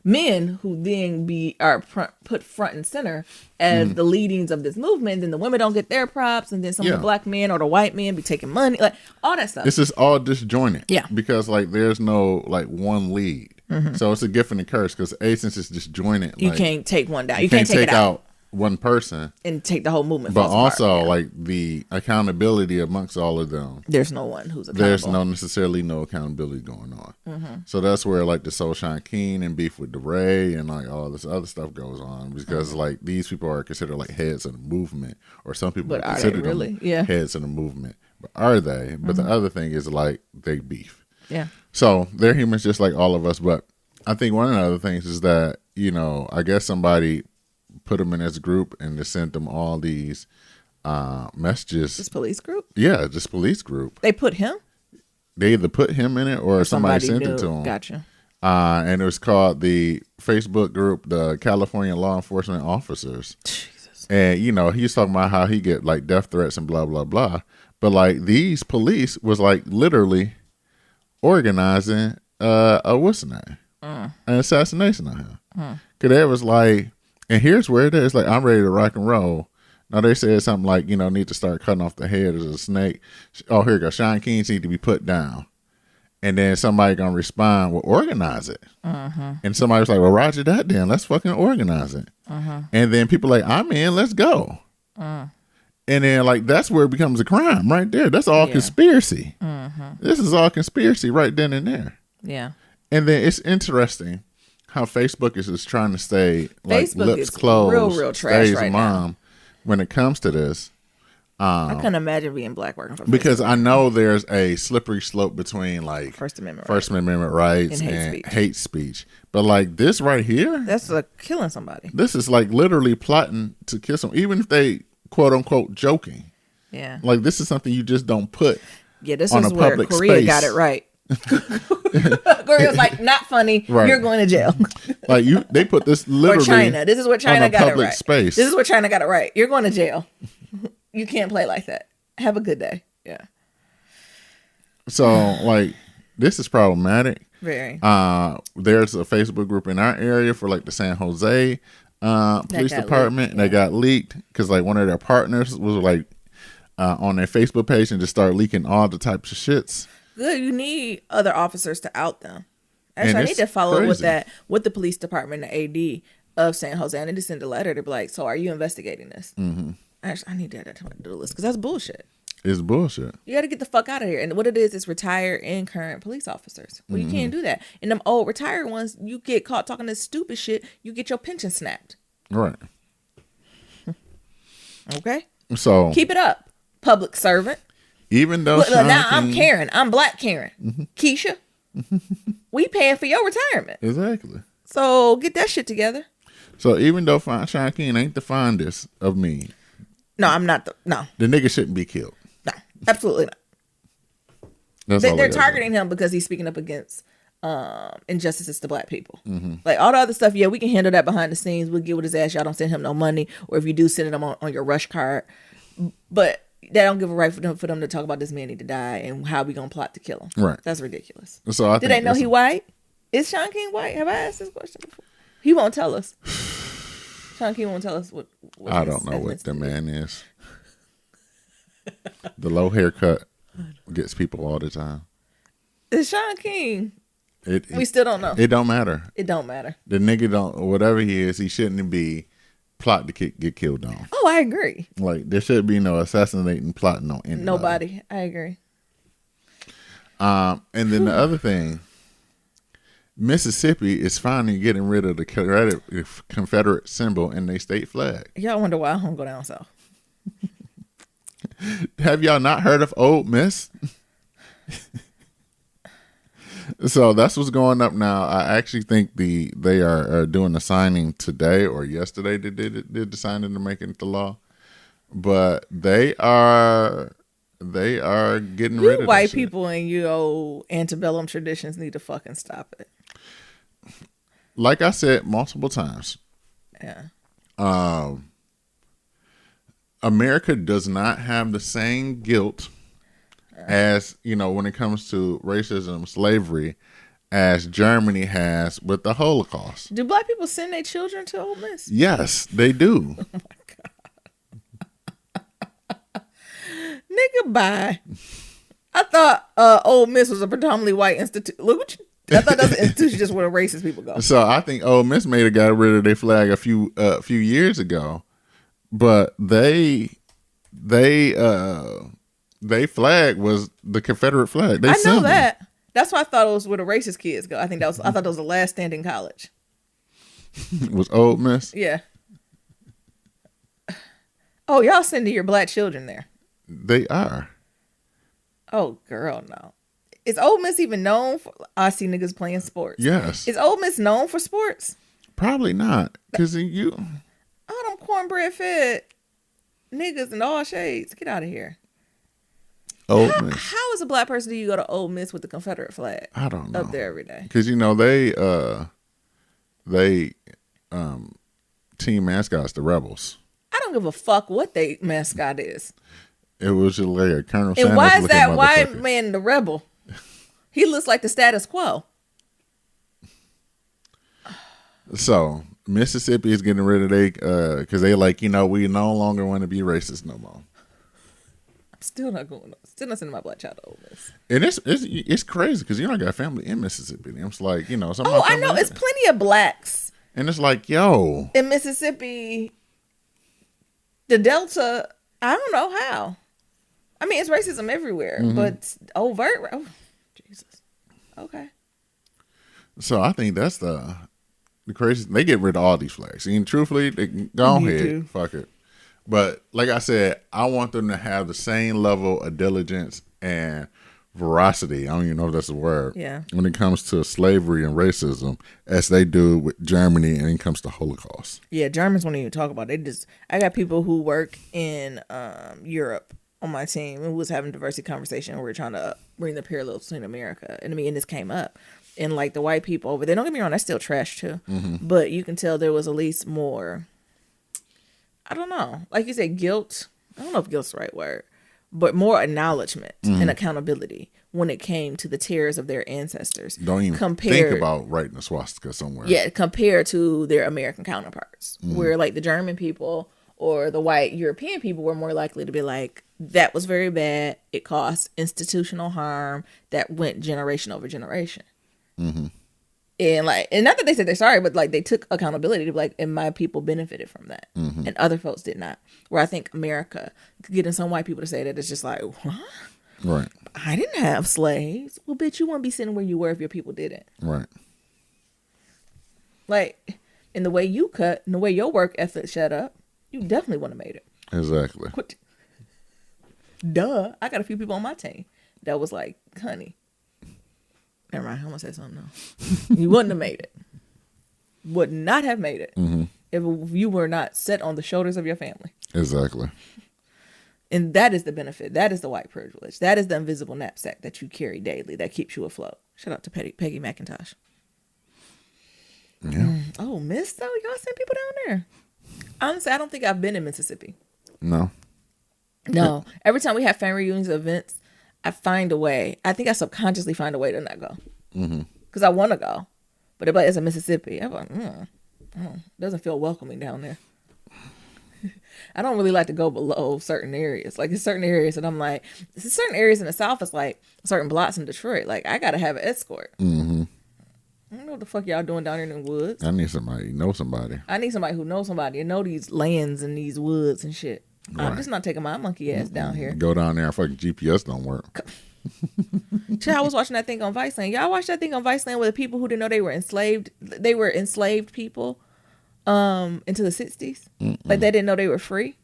Men who then are put front and center as the leadings of this movement. Then the women don't get their props, and then some of the Black men or the white men be taking money, like all that stuff. It's just all disjointed. Yeah, because like there's no like one lead. Mm-hmm. So it's a gift and a curse because since it's disjointed, you can't take one down. You can't take out one person and take the whole movement. But also, like the accountability amongst all of them, there's no one who's accountable. There's no accountability going on. Mm-hmm. So that's where like the Sean King and beef with DeRay and like all this other stuff goes on because like these people are considered like heads of the movement, or some people consider them heads of the movement. But are they? But the other thing is like they beef. Yeah. So they're humans just like all of us. But I think one of the other things is that, I guess somebody put them in this group and just sent them all these messages. This police group? Yeah, this police group. They put him? They either put him in it or somebody sent it to him. Gotcha. And it was called the Facebook group, the California Law Enforcement Officers. Jesus. And, he was talking about how he get like death threats and blah, blah, blah. But like these police was like literally organizing an assassination on him. Because it was like, and here's where it is, like, I'm ready to rock and roll. Now they said something like, need to start cutting off the head as a snake. Oh, here you go. Sean King need to be put down. And then somebody gonna respond, well, organize it. And somebody was like, well, roger that then. Let's fucking organize it. And then people like, I'm in, let's go. And then, like, that's where it becomes a crime right there. That's all conspiracy. This is all conspiracy right then and there. Yeah. And then it's interesting how Facebook is just trying to stay, like, Facebook lips is closed, real trash stays right mom now. when it comes to this. I couldn't imagine being Black working for Facebook. Because I know there's a slippery slope between, like, First Amendment rights and hate speech. But, like, this right here. That's killing somebody. This is, like, literally plotting to kill someone. Even if they, quote unquote, joking. Yeah. Like, this is something you just don't put this on is a where public Korea space. got it right. Korea was like, not funny. Right. You're going to jail. Like, they put this literally or China. This is what China got it right. Space. This is where China got it right. You're going to jail. You can't play like that. Have a good day. Yeah. So, like, this is problematic. Very. There's a Facebook group in our area for, like, the San Jose police department. They got leaked because, like, one of their partners was, like, on their Facebook page and just started leaking all the types of shits. Good. You need other officers to out them. Actually, I need to follow up with that with the police department, the AD of San Jose. I need to send a letter to be like, so are you investigating this? Mm-hmm. Actually, I need to add that to the list because that's bullshit. It's bullshit. You got to get the fuck out of here. And what it is retired and current police officers. Well, you can't do that. And them old retired ones, you get caught talking this stupid shit, you get your pension snapped. Right. Okay? So keep it up, public servant. Even though look, now I'm Karen. I'm Black Karen. Keisha. We paying for your retirement. Exactly. So get that shit together. So even though Sean King ain't the fondest of me. No, I'm not. No. The nigga shouldn't be killed. No, absolutely not. They're targeting him because he's speaking up against injustices to black people. Like all the other stuff, yeah, we can handle that behind the scenes. We'll get with his ass. Y'all don't send him no money, or if you do, send him on your rush card. But they don't give a right for them to talk about this man need to die and how we gonna plot to kill him. Right. That's ridiculous. So I Did they know he white? Is Sean King white? Have I asked this question before? He won't tell us. Sean King won't tell us what I don't know what the man is. The low haircut gets people all the time. It's Sean King. We still don't know. It don't matter. It don't matter. The nigga don't, whatever he is, he shouldn't be plot to get killed on. Oh, I agree. Like, there should be no assassinating, plotting on anybody. Nobody. I agree. And then the other thing, Mississippi is finally getting rid of the Confederate symbol in their state flag. Y'all wonder why I don't go down south. Have y'all not heard of Old Miss? So that's what's going up now. I actually think they are doing the signing today or yesterday. They did the signing to make it the law, but they are getting rid of you white people and you old antebellum traditions need to fucking stop it. Like I said multiple times, America does not have the same guilt as, when it comes to racism, slavery, as Germany has with the Holocaust. Do black people send their children to Ole Miss? Yes, they do. Oh my God. Nigga, bye. I thought Ole Miss was a predominantly white institution. Look what I thought that was an institution just where the racist people go. So I think Ole Miss may have got rid of their flag a few years ago, but they flag was the Confederate flag. I know that. That's why I thought it was where the racist kids go. I thought that was the last standing college. Was Ole Miss? Yeah. Oh, y'all sending your black children there? They are. Oh, girl, no. Is Ole Miss even known for? I see niggas playing sports. Yes. Is Ole Miss known for sports? Probably not, because you. Oh, them cornbread fed niggas in all shades. Get out of here. Ole Miss. How as a black person do you go to Ole Miss with the Confederate flag? I don't know. Up there every day. Because they team mascots the Rebels. I don't give a fuck what they mascot is. It was just like a Colonel Sanders. And why is that white man the rebel? He looks like the status quo. So Mississippi is getting rid of because they like, we no longer want to be racist no more. I'm still not sending my black child to Ole Miss. And it's crazy because I got family in Mississippi. And it's like, some I know it's plenty of blacks. And it's like, yo, in Mississippi, the Delta, I don't know how. I mean, it's racism everywhere, but overt. Oh, Jesus. Okay. So I think that's the crazy. They get rid of all these flags. And truthfully, they go ahead, fuck it. But like I said, I want them to have the same level of diligence and veracity. I don't even know if that's a word. Yeah. When it comes to slavery and racism, as they do with Germany, and it comes to Holocaust. Yeah, Germans won't even talk about it. I got people who work in Europe on my team, and we was having diversity conversation. We were trying to bring the parallels between America, and this came up. And like the white people over there, don't get me wrong, that's still trash too. But you can tell there was at least more. I don't know, like you said, guilt. I don't know if guilt's the right word, but more acknowledgement and accountability when it came to the terrors of their ancestors. Don't even think about writing a swastika somewhere. Yeah, compared to their American counterparts, where like the German people or the white European people were more likely to be like, that was very bad. It caused institutional harm that went generation over generation. And not that they said they're sorry, but like they took accountability to be like, and my people benefited from that, and other folks did not. Where I think America, getting some white people to say that, it's just like, what? Right. I didn't have slaves. Well, bitch, you wouldn't be sitting where you were if your people didn't. Right. Like, in the way you cut and the way your work ethic shut up, you definitely wouldn't have made it. Exactly. Duh. I got a few people on my team that was like, honey, never mind, I'm going to say something else. You wouldn't have made it. Would not have made it if you were not set on the shoulders of your family. Exactly. And that is the benefit. That is the white privilege. That is the invisible knapsack that you carry daily that keeps you afloat. Shout out to Peggy McIntosh. Yeah. Oh, Miss though, y'all send people down there. Honestly, I don't think I've been in Mississippi. No. No. Every time we have family reunions events, I find a way. I think I subconsciously find a way to not go. Because I want to go. But everybody is in Mississippi. I'm like, doesn't feel welcoming down there. I don't really like to go below certain areas. Like, there's certain areas that I'm like, certain areas in the South, it's like certain blocks in Detroit. Like, I got to have an escort. I don't know what the fuck y'all doing down here in the woods. I need somebody know somebody. I need somebody who knows somebody and know these lands and these woods and shit. Right. I'm just not taking my monkey ass down here. Go down there and fucking GPS don't work. I was watching that thing on Viceland. Y'all watched that thing on Viceland with the people who didn't know they were enslaved. They were enslaved people into the 60s. Like, they didn't know they were free.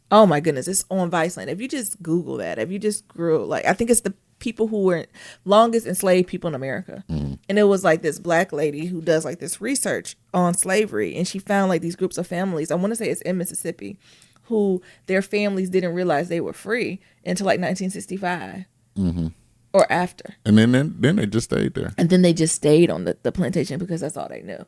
Oh my goodness, it's on Viceland. If you just Google that, if you just Google, like, I think it's the people who were longest enslaved people in America. And it was like this black lady who does like this research on slavery, and she found like these groups of families, I want to say it's in Mississippi, who their families didn't realize they were free until like 1965 or after. And then they just stayed there. And then they just stayed on the plantation because that's all they knew.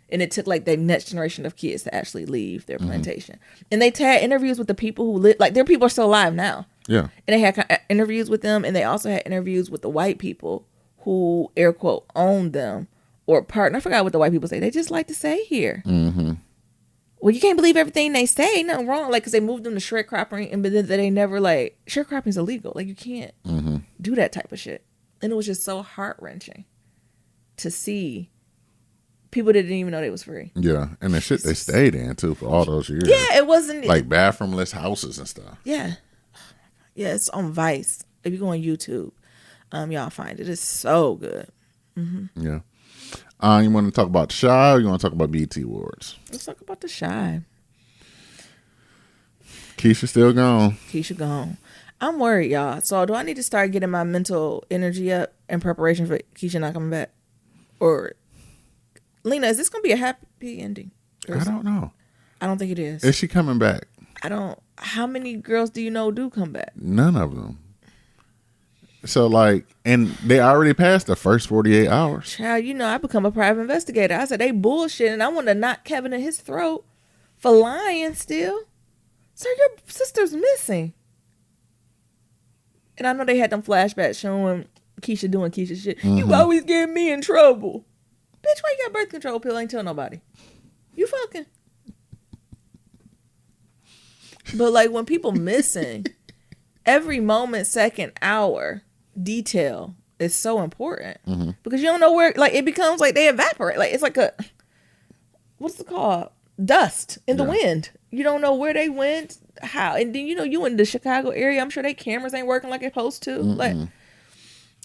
And it took like the next generation of kids to actually leave their plantation. And they had interviews with the people who lived, like, their people are still alive now. Yeah. And they had interviews with them, and they also had interviews with the white people who, air quote, owned them or partner. I forgot what the white people say. They just like to say here. Well, you can't believe everything they say. Nothing wrong. Like, because they moved them to sharecropping, and but then they never, like, sharecropping is illegal. Like, you can't do that type of shit. And it was just so heart-wrenching to see people that didn't even know they was free. Yeah, and the shit they stayed in, too, for all those years. Yeah, it wasn't... Like, bathroomless houses and stuff. Yeah. Yeah, it's on Vice. If you go on YouTube, y'all find it. It's so good. Yeah. You want to talk about the Chi, or you want to talk about BT Awards? Let's talk about the Chi. Keisha still gone. Keisha gone. I'm worried, y'all. So do I need to start getting my mental energy up in preparation for Keisha not coming back? Or, Lena, is this going to be a happy ending? I don't know. I don't think it is. Is she coming back? I don't. How many girls do you know do come back? None of them. So, like, and they already passed the first 48 hours. Child, you know, I become a private investigator. I said, they bullshit, and I want to knock Kevin in his throat for lying still. Sir, your sister's missing. And I know they had them flashbacks showing Keisha doing Keisha shit. You always get me in trouble. Bitch, why you got birth control pill? Ain't tell nobody. You fucking. But, like, when people missing, every moment, second, hour, detail is so important. Because you don't know where, like, it becomes like they evaporate. Like, it's like a, what's it called? Dust in the wind. You don't know where they went, how. And then, you know, you in the Chicago area, I'm sure they cameras ain't working like they're supposed to. Like,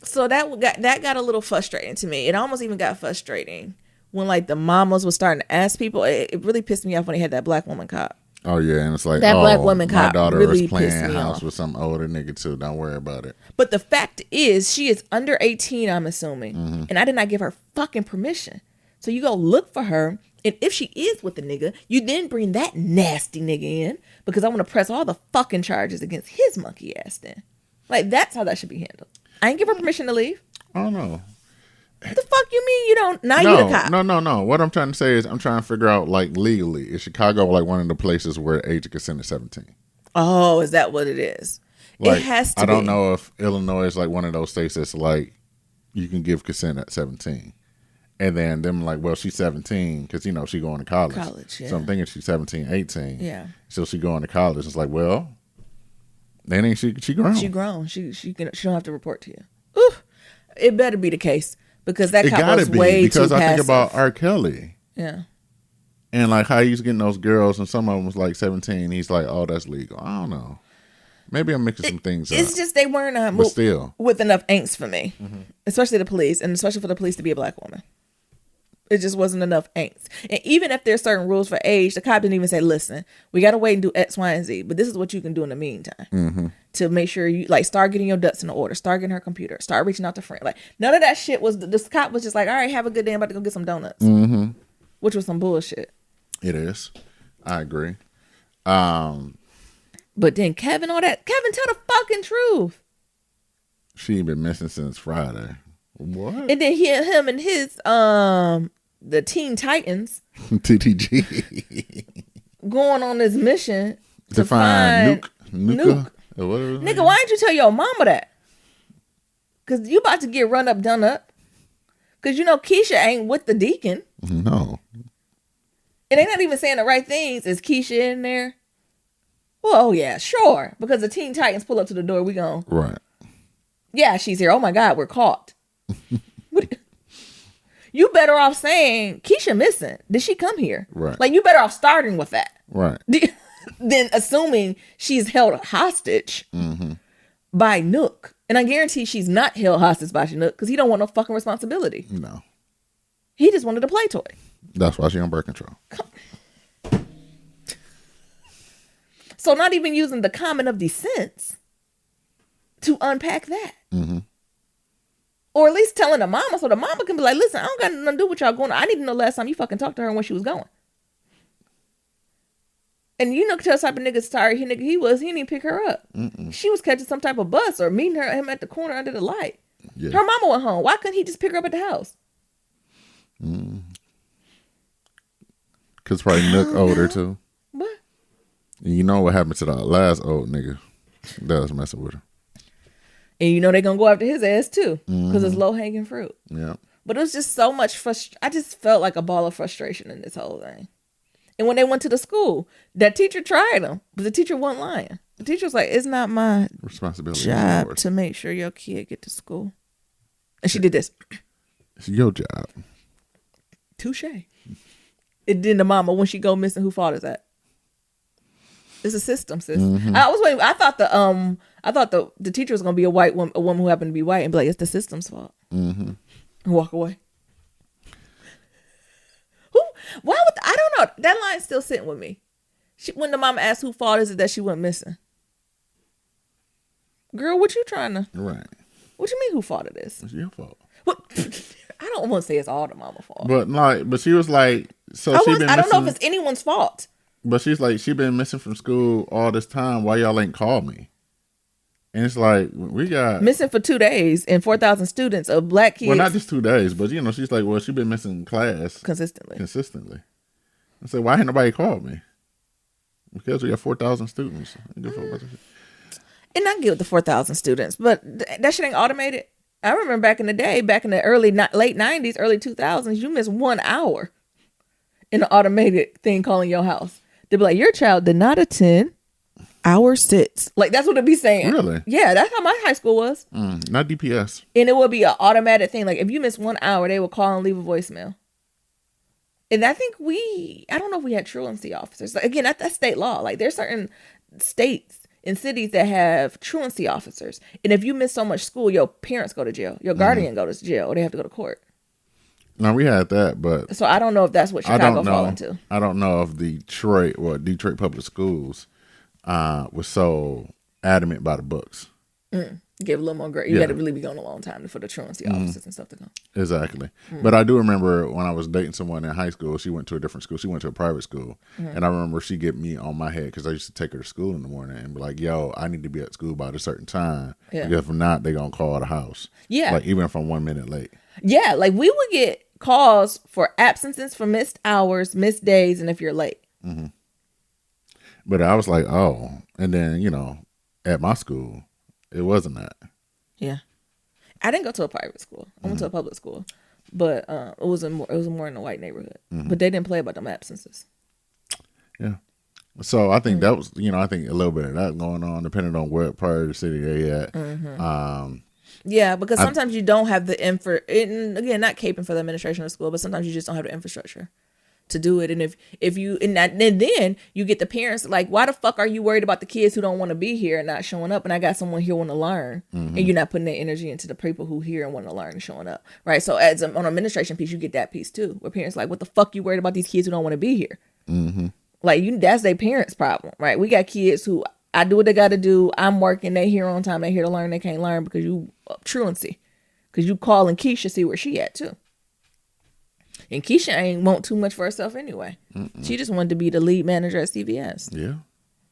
so that got a little frustrating to me. It almost even got frustrating when, like, the mamas was starting to ask people. It really pissed me off when they had that black woman cop. Oh, yeah, and it's like, that black woman cop, my daughter really was playing pissed me house off. with some older nigga, too. Don't worry about it. But the fact is, she is under 18, I'm assuming. And I did not give her fucking permission. So you go look for her. And if she is with the nigga, you then bring that nasty nigga in. Because I want to press all the fucking charges against his monkey ass then. Like, that's how that should be handled. I ain't give her permission to leave. I don't know. What the fuck you mean you don't? Now you the cop. No. What I'm trying to say is I'm trying to figure out, like, legally, is Chicago like one of the places where age of consent is 17? Oh, is that what it is? Like, it has to be. I don't know if Illinois is like one of those states that's like, you can give consent at 17. And then them like, well, she's 17 because, you know, she going to college. Yeah. So I'm thinking she's 17, 18. Yeah. So she going to college. It's like, well, then ain't she grown. She grown. She don't have to report to you. Ooh, it better be the case. Because that cop was way too passive. Because I think about R. Kelly. Yeah. And like how he's getting those girls, and some of them was like 17. He's like, oh, that's legal. I don't know. Maybe I'm mixing some things up. It's just they weren't but still with enough angst for me. Especially the police, and especially for the police to be a black woman. It just wasn't enough angst. And even if there's certain rules for age, the cop didn't even say, listen, we got to wait and do X, Y, and Z. But this is what you can do in the meantime. To make sure you, like, start getting your ducks in order. Start getting her computer. Start reaching out to friends. Like, none of that shit was, this cop was just like, all right, have a good day. I'm about to go get some donuts. Which was some bullshit. It is. I agree. But then Kevin, tell the fucking truth. She been missing since Friday. What? And then him and his the Teen Titans TTG going on this mission to find Nuke. or whatever. Nigga, why didn't you tell your mama that? Cause you about to get run up, done up. Cause you know Keisha ain't with the deacon. No. And they not even saying the right things. Is Keisha in there? Well, oh yeah, sure. Because the Teen Titans pull up to the door, we go. Right. Yeah, she's here. Oh my God, we're caught. You better off saying Keisha missing. Did she come here? Right. Like you better off starting with that. Right. Than assuming she's held hostage by Nook. And I guarantee she's not held hostage by Nook because he don't want no fucking responsibility. No. He just wanted a play toy. That's why she on birth control. So not even using the common of sense to unpack that. Mm-hmm. Or at least telling the mama so the mama can be like, listen, I don't got nothing to do with y'all going on. I need to know last time you fucking talked to her and when she was going. And you know, tell type of nigga sorry he didn't even pick her up. Mm-mm. She was catching some type of bus or meeting him at the corner under the light. Yeah. Her mama went home. Why couldn't he just pick her up at the house? Cause probably Nook older too. What? And you know what happened to the last old nigga that was messing with her. And you know they're gonna go after his ass too, because it's low hanging fruit. Yeah. But it was just so much I just felt like a ball of frustration in this whole thing. And when they went to the school, that teacher tried them, but the teacher wasn't lying. The teacher was like, "It's not my responsibility job to make sure your kid get to school." And she did this. It's your job. Touche. It did the mama when she go missing. Who fault is that? It's a system, sis. Mm-hmm. I was waiting. I thought the teacher was gonna be a woman who happened to be white, and be like, "It's the system's fault." Mm-hmm. And walk away. Why would I don't know. That line's still sitting with me. When the mama asked who fault is it that she went missing? Girl, what you trying to? Right. What you mean who fault it is? It's your fault. What? I don't want to say it's all the mama fault. But she was like, I don't know if it's anyone's fault. But she's like, she been missing from school all this time. Why y'all ain't called me? And it's like, we got... Missing for 2 days and 4,000 students of black kids. Well, not just 2 days, but, you know, she's like, well, she been missing class. Consistently. I said, why ain't nobody called me? Because we got 4,000 students. And I get with the 4,000 students, but that shit ain't automated. I remember back in the day, back in the late 90s, early 2000s, you missed 1 hour in an automated thing calling your house. They'd be like, your child did not attend hour 6. Like, that's what it'd be saying. Really? Yeah, that's how my high school was. Not DPS. And it would be an automatic thing. Like, if you missed 1 hour, they would call and leave a voicemail. And I think I don't know if we had truancy officers. Like, again, that's state law. Like, there's certain states and cities that have truancy officers. And if you miss so much school, your parents go to jail. Your guardian go to jail, or they have to go to court. No, we had that, but... So I don't know if that's what Chicago fall into. I don't know if Detroit Public Schools was so adamant by the books. Give a little more grace. You got to really be going a long time for the truancy officers and stuff to come. Exactly. But I do remember when I was dating someone in high school, she went to a different school. She went to a private school. And I remember she get me on my head because I used to take her to school in the morning and be like, yo, I need to be at school by a certain time. Yeah. Because if not, they're going to call the house. Yeah. Like, even if I'm 1 minute late. Yeah. Like, we would get calls for absences for missed hours, missed days, and if you're late. Mm-hmm. But I was like, oh. And then, you know, at my school, it wasn't that. Yeah. I didn't go to a private school. I went to a public school. But it was more in a white neighborhood. But they didn't play about them absences. Yeah. So I think that was, you know, I think a little bit of that going on, depending on what part of the city they at. Yeah, because sometimes you don't have the again, not caping for the administration of the school, but sometimes you just don't have the infrastructure to do it. And if you and then you get the parents like, why the fuck are you worried about the kids who don't want to be here and not showing up? And I got someone here want to learn, and you're not putting that energy into the people who here and want to learn and showing up, right? So as on an administration piece, you get that piece too, where parents like, what the fuck you worried about these kids who don't want to be here? Like that's their parents' problem, right? We got kids who I do what they got to do. I'm working. They here on time. They here to learn. They can't learn because you truancy, because you calling Keisha see where she at too. And Keisha ain't want too much for herself anyway. She just wanted to be the lead manager at CVS. Yeah.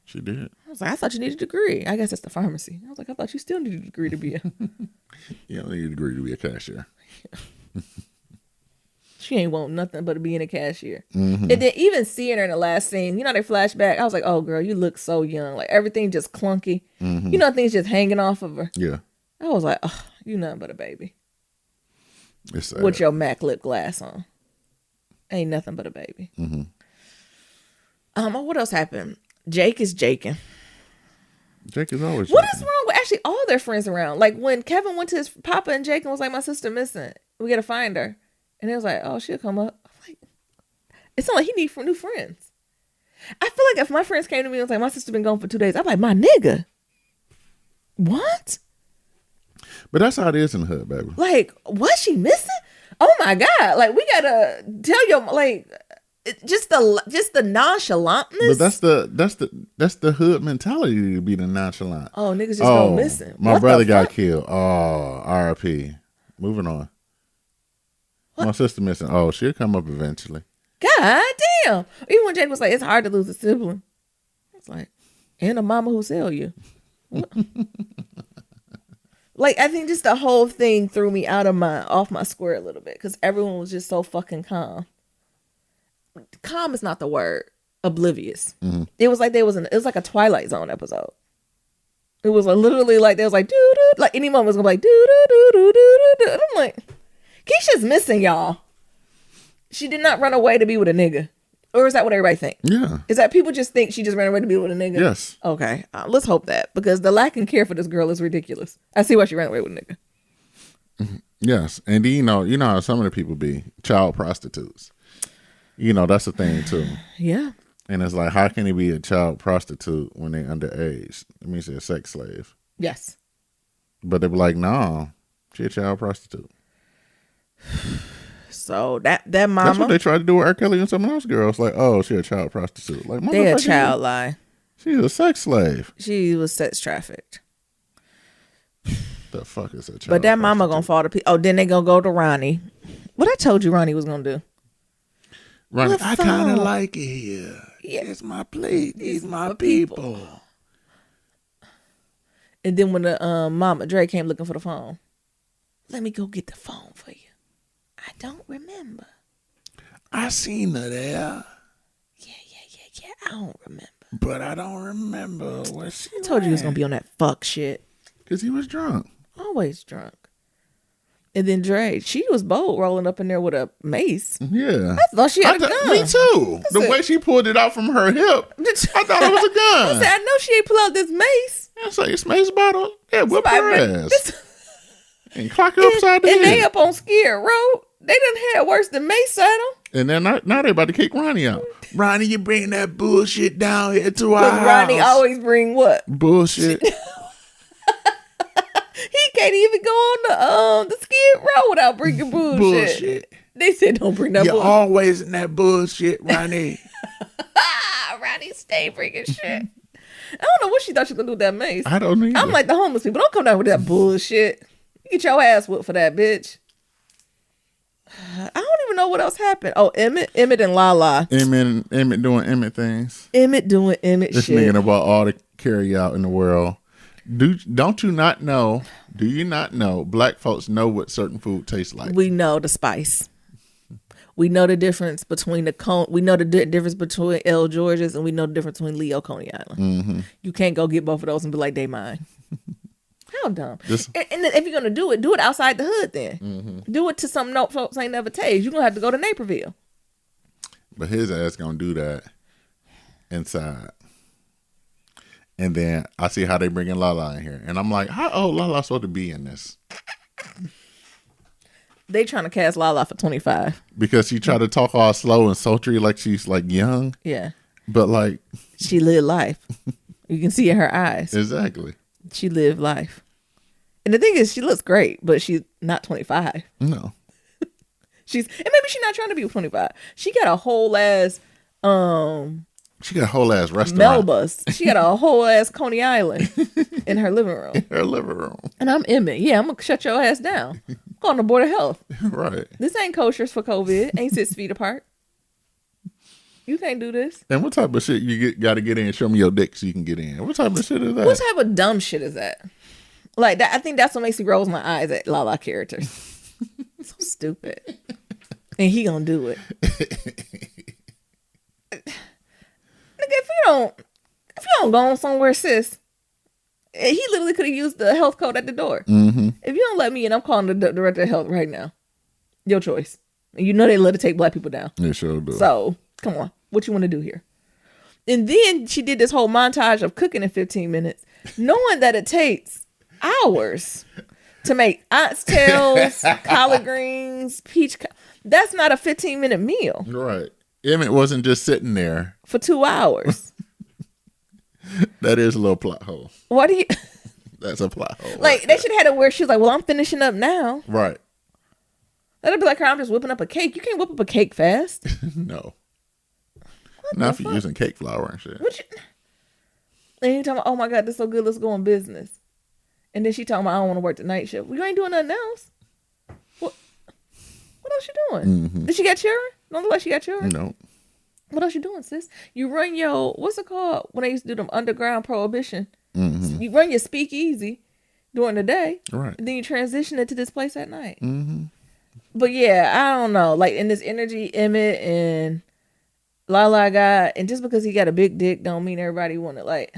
She did. I was like, I thought you needed a degree. I guess that's the pharmacy. I was like, I thought you still needed a degree to be a... You don't need a degree to be a cashier. She ain't want nothing but being a cashier. And then even seeing her in the last scene, you know, they flashback. I was like, oh, girl, you look so young. Like, everything just clunky. You know, things just hanging off of her. Yeah. I was like, oh, you nothing but a baby. It's sad. With your MAC lip glass on. Ain't nothing but a baby. What else happened? Jake is jaking. Jake is always What jaking. is wrong with actually all their friends around? Like when Kevin went to his papa and Jake and was like, my sister missing. We got to find her. And it was like, oh, she'll come up. I'm like, it's not like he needs new friends. I feel like if my friends came to me and was like, my sister been gone for 2 days, I'm like, my nigga. What? But that's how it is in the hood, baby. Like, was she missing? Oh my God. Like, we gotta tell you, like, just the nonchalantness. But that's the hood mentality to be the nonchalant. Oh, niggas just go missing. My brother got killed. Oh, R.I.P. Moving on. What? My sister missing. Oh, she'll come up eventually. God damn. Even when Jake was like, it's hard to lose a sibling. It's like, and a mama who sell you. Like, I think just the whole thing threw me off my square a little bit because everyone was just so fucking calm. Calm is not the word. Oblivious. It was like it was like a Twilight Zone episode. It was literally like they was like doo doo, like any moment was gonna be like doo doo doo doo doo doo. And I'm like, Keisha's missing, y'all. She did not run away to be with a nigga. Or is that what everybody think? Yeah. Is that people just think she just ran away to be with a nigga? Yes. Okay. Let's hope that. Because the lack of care for this girl is ridiculous. I see why she ran away with a nigga. Yes. And you know how some of the people be child prostitutes. You know, that's the thing too. Yeah. And it's like, how can he be a child prostitute when they underage? It means they're a sex slave. Yes. But they be like, no, she a child prostitute. So that mama. That's what they tried to do with R. Kelly and someone else girls. Like, oh, she a child prostitute. Like, they a child lie. She's a sex slave. She was sex trafficked. The fuck is a child? But that mama gonna fall to oh, then they gonna go to Ronnie. What I told you Ronnie was gonna do. Ronnie, I kind of like it here. Yeah. It's my place. These my people. And then when the mama Dre came looking for the phone, let me go get the phone for you. I don't remember. I seen her there. Yeah. I don't remember. But I don't remember what she I told you he was gonna be on that fuck shit. Because he was drunk. Always drunk. And then Dre, she was bold rolling up in there with a mace. Yeah. I thought she had a gun. Me too. The way she pulled it out from her hip, I thought it was a gun. I said, I know she ain't pull out this mace. I say, it's mace bottle. Yeah, whip her ass. And clock her upside the head. And they up on Skid Road. They done had worse than Mace Saddle. And then now they about to kick Ronnie out. Ronnie, you bring that bullshit down here to our house. Ronnie always bring what? Bullshit. He can't even go on the Skid Row without bringing bullshit. They said don't bring that You're bullshit. always in that bullshit, Ronnie. Ronnie stay bringing shit. I don't know what she thought she was going to do with that mace. I don't either. I'm like the homeless people. Don't come down with that bullshit. You get your ass whooped for that, bitch. I don't even know what else happened. Oh, Emmett and Lala. Emmett doing Emmett things. Emmett doing Emmett this shit. This nigga about all the carry out in the world. Don't you not know? Do you not know? Black folks know what certain food tastes like. We know the spice. We know the difference between we know the difference between L. George's and we know the difference between Leo Coney Island. Mm-hmm. You can't go get both of those and be like, they mine. How dumb. And if you're going to do it outside the hood then. Mm-hmm. Do it to something no folks ain't never tasted. You're going to have to go to Naperville. But his ass going to do that inside. And then I see how they bringing Lala in here. And I'm like, how old Lala supposed to be in this? They trying to cast Lala for 25. Because she tried to talk all slow and sultry like she's like young. Yeah. But like. She lived life. You can see in her eyes. Exactly. She lived life. And the thing is, she looks great, but she's not 25. No. And maybe she's not trying to be 25. She got a whole ass she got a whole ass restaurant. Melba's. She got a whole ass Coney Island in her living room. In her living room. And I'm Emmett. Yeah, I'm gonna shut your ass down. Go on the Board of Health. Right. This ain't kosher for COVID. Ain't 6 feet apart. You can't do this. And what type of shit you got to get in? Show me your dick so you can get in. What type of shit is that? What type of dumb shit is that? Like that, I think that's what makes me rolls my eyes at Lala characters. So stupid. And he gonna do it. Nigga, if you don't go on somewhere, sis, he literally could have used the health code at the door. Mm-hmm. If you don't let me in, I'm calling the director of health right now. Your choice. And you know they love to take black people down. They sure do. So come on, what you want to do here? And then she did this whole montage of cooking in 15 minutes, knowing that it takes hours to make oxtails, collard greens, that's not a 15-minute meal. Right. Emmett wasn't just sitting there for 2 hours. That is a little plot hole. Why do you? That's a plot hole. Like they should have had it where she was like, "Well, I'm finishing up now." Right. That'd be like her. I'm just whipping up a cake. You can't whip up a cake fast. No. Not if you're using cake flour and shit. And you talking about, oh my God, this is so good. Let's go on business. And then she talking about, I don't want to work the night shift. Well, you ain't doing nothing else. What else you doing? Mm-hmm. Did she got children? Don't look like she got children. No. What else you doing, sis? You run your, what's it called when they used to do them underground prohibition? Mm-hmm. You run your speakeasy during the day. Right. And then you transition it to this place at night. Mm-hmm. But yeah, I don't know. Like in this energy, Emmett and Lala got, and just because he got a big dick don't mean everybody want it. Like,